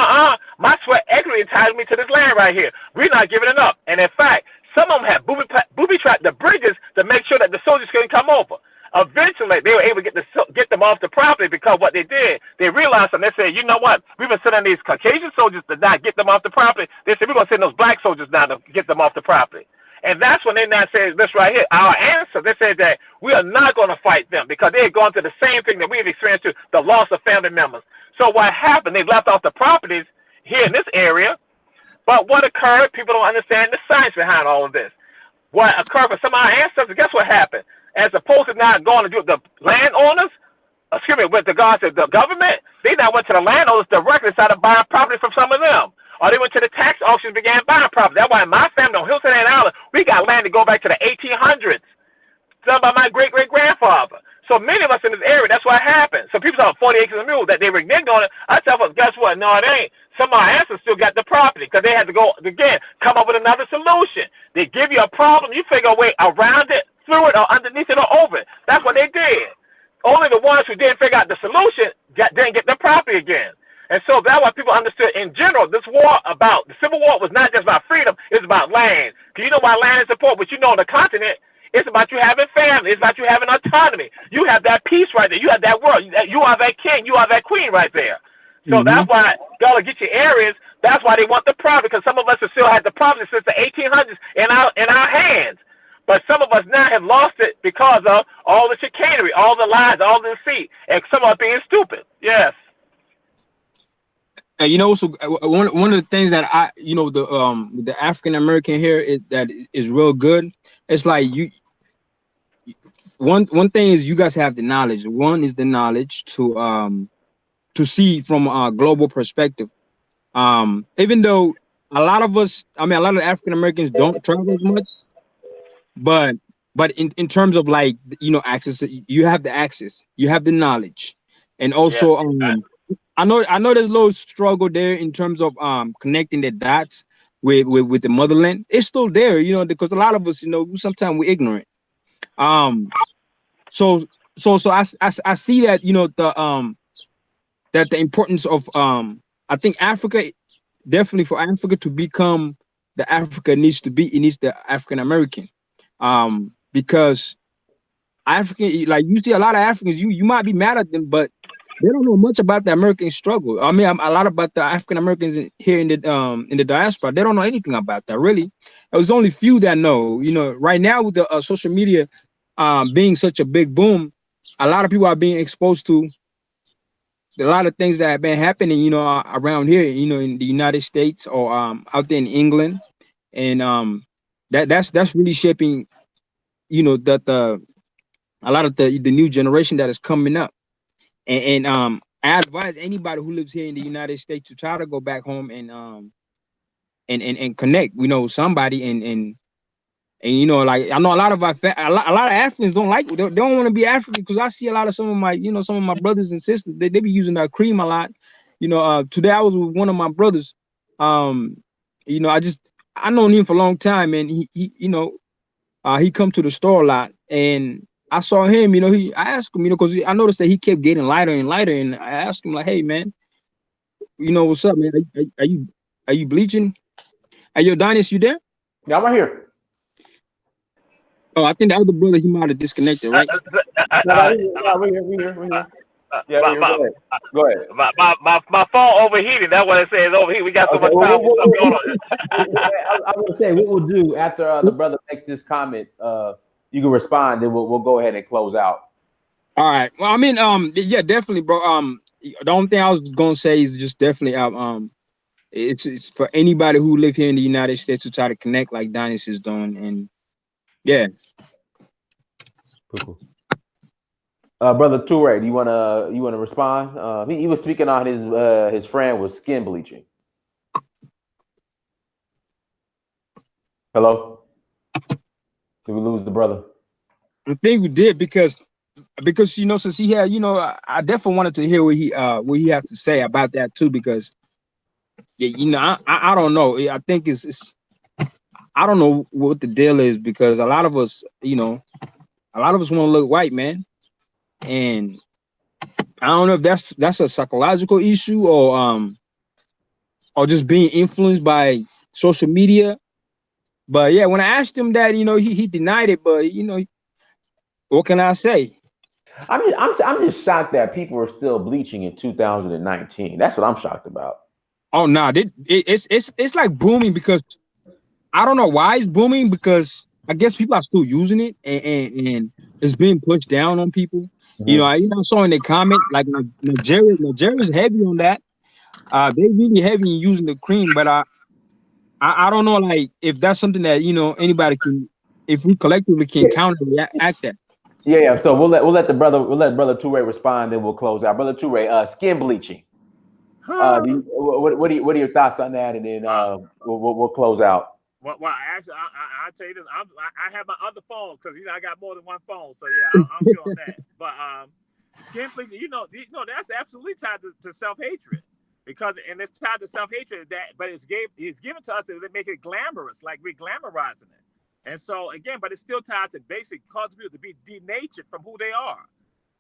my sweat equity entitles me to this land right here. We're not giving it up. And in fact, some of them had booby-trapped the bridges to make sure that the soldiers couldn't come over. Eventually, they were able to get them off the property because what they did, they realized and they said, you know what, we've been sending these Caucasian soldiers to not get them off the property. They said, we're going to send those black soldiers now to get them off the property. And that's when they now say this right here, our answer, they said that we are not going to fight them because they had gone through the same thing that we've experienced too, the loss of family members. So what happened, they left off the properties here in this area, but what occurred, people don't understand the science behind all of this. What occurred for some of our ancestors, guess what happened? As opposed to not going to do the landowners, with regards to the government, they now went to the landowners directly and started buying property from some of them. Or they went to the tax auctions and began buying property. That's why in my family on Hilton Head Island, we got land to go back to the 1800s, done by my great-great-grandfather. So many of us in this area, that's what happened. So people talk 40 acres and a mule, that they were reneged on it. I tell folks, guess what? No, it ain't. Some of our ancestors still got the property because they had to go, again, come up with another solution. They give you a problem, you figure a way around it, through it, or underneath it, or over it. That's what they did. Only the ones who didn't figure out the solution didn't get the property again. And so that's why people understood in general, this war about, the Civil War was not just about freedom, it's about land. Because you know why land is important, but you know on the continent, it's about you having family. It's about you having autonomy. You have that peace right there. You have that world. You are that king. You are that queen right there. So that's why Gullah Geechee areas, that's why they want the property, because some of us have still had the property since the 1800s in our hands. But some of us now have lost it because of all the chicanery, all the lies, all the deceit, and some of us being stupid. Yes. You know, so one of the things that the African American here that is real good. It's like one thing is you guys have the knowledge. One is the knowledge to see from a global perspective. Even though a lot of us, a lot of African Americans don't travel as much, but in terms of like, access, you have the access, you have the knowledge, and also I know there's a little struggle there in terms of connecting the dots with the motherland. It's still there, because a lot of us, sometimes we're ignorant. So I see that, that the importance of I think Africa, definitely for Africa to become the Africa needs to be, it needs the African American. Because African, like you see a lot of Africans, you might be mad at them, but they don't know much about the American struggle. A lot about the African Americans here in the diaspora. They don't know anything about that, really. There's only few that know. Right now with the social media being such a big boom, a lot of people are being exposed to a lot of things that have been happening, around here, in the United States or out there in England, and that's really shaping, that a lot of the new generation that is coming up. And I advise anybody who lives here in the United States to try to go back home and connect, somebody and like I know a lot of Africans don't don't want to be African, because I see a lot of some of my brothers and sisters, they be using that cream a lot. Today I was with one of my brothers. I known him for a long time, and he come to the store a lot, and I saw him, I asked him, because I noticed that he kept getting lighter and lighter, and I asked him like, hey man, what's up, man? Are you bleaching? Are you Adonis, you there? Yeah, I'm right here. Oh, I think the other brother, he might have disconnected, right? No, we're here. Yeah, we're here. Go ahead. My phone overheated. That's what it says overheat. We got so much power stuff going on. I was gonna say what we'll do after the brother makes this comment. You can respond, then we'll go ahead and close out. All right. Well, I mean, yeah, definitely, bro. The only thing I was gonna say is just definitely, it's for anybody who live here in the United States to try to connect like Donis is doing, and yeah. Cool. Brother Toure, do you wanna respond? He was speaking on his friend was skin bleaching. Hello? Did we lose the brother? I think we did because since he had, I definitely wanted to hear what he has to say about that too, because yeah, I don't know. I think it's I don't know what the deal is, because a lot of us want to look white, man, and I don't know if that's a psychological issue or just being influenced by social media. But yeah, when I asked him that, he denied it. But what can I say? I'm just shocked that people are still bleaching in 2019. That's what I'm shocked about. Oh no, it's like booming, because I don't know why it's booming, because I guess people are still using it, and it's being pushed down on people. Mm-hmm. I saw in the comment like Nigeria's heavy on that. They really heavy in using the cream, but I don't know, like, if that's something that anybody can, if we collectively can counteract that. Yeah. So we'll let brother Toure respond, then we'll close out. Brother Toure, skin bleaching. What are your thoughts on that? And then we'll close out. Well, actually, I tell you this. I have my other phone, because I got more than one phone. So yeah, I'm feeling that. But skin bleaching, that's absolutely tied to self-hatred, and it's tied to self-hatred. But it's given to us to make it glamorous, like we're glamorizing it. And so again, but it's still tied to basic cause people to be denatured from who they are,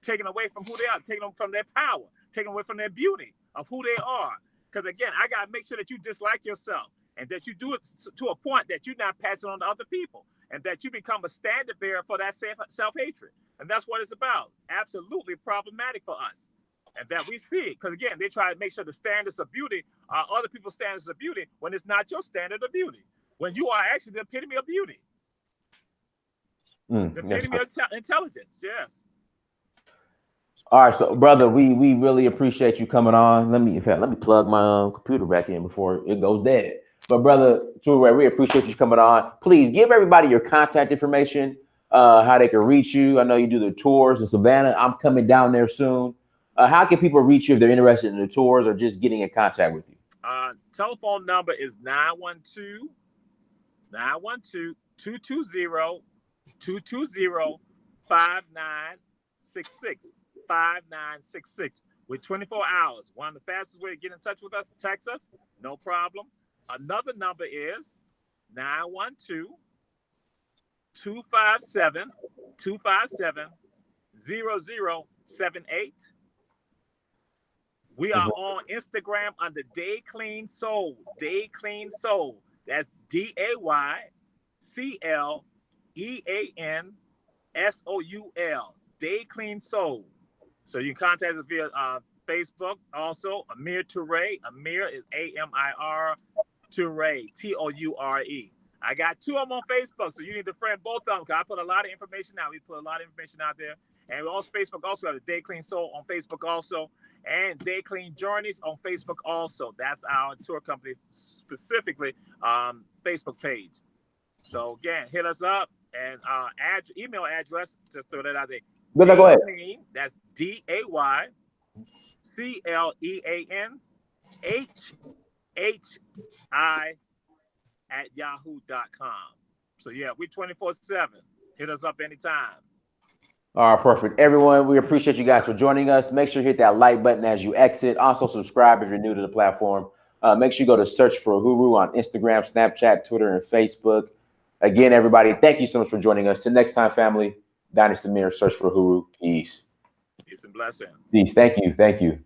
taken away from who they are, taken them from their power, taken away from their beauty of who they are. Because again, I gotta make sure that you dislike yourself, and that you do it to a point that you're not passing on to other people, and that you become a standard bearer for that self-hatred. And that's what it's about. Absolutely problematic for us. And that we see it. Because again, they try to make sure the standards of beauty are other people's standards of beauty, when it's not your standard of beauty. When you are actually the epitome of beauty. The epitome of intelligence, yes. All right, so brother, we really appreciate you coming on. Let me plug my computer back in before it goes dead. But brother Toure, we appreciate you coming on. Please give everybody your contact information, how they can reach you. I know you do the tours in Savannah. I'm coming down there soon. How can people reach you if they're interested in the tours or just getting in contact with you? Telephone number is 912-220-5966. 5966. With 24 hours. One of the fastest way to get in touch with us, text us, no problem. Another number is 912-257-0078. We are on Instagram under Daycleansoul. Daycleansoul. That's DayCleansoul. Daycleansoul. So you can contact us via Facebook. Also, Amir Toure. Amir is Amir Toure. Toure. I got two of them on Facebook, so you need to friend both of them, because I put a lot of information out. We put a lot of information out there. And we also Facebook also have the Daycleansoul on Facebook also, and Dayclean Journeys on Facebook also. That's our tour company specifically Facebook page. So again, hit us up, and email address, just throw that out there. Go ahead. That's DayCleanHi@yahoo.com. So yeah, we're 24/7. Hit us up anytime. All right, perfect. Everyone, we appreciate you guys for joining us. Make sure you hit that like button as you exit. Also, subscribe if you're new to the platform. Make sure you go to search for Uhuru on Instagram, Snapchat, Twitter, and Facebook. Again, everybody, thank you so much for joining us. Till next time, family. Dynasty Mirror Search for Huru. Peace. Peace and blessings. Peace. Thank you. Thank you.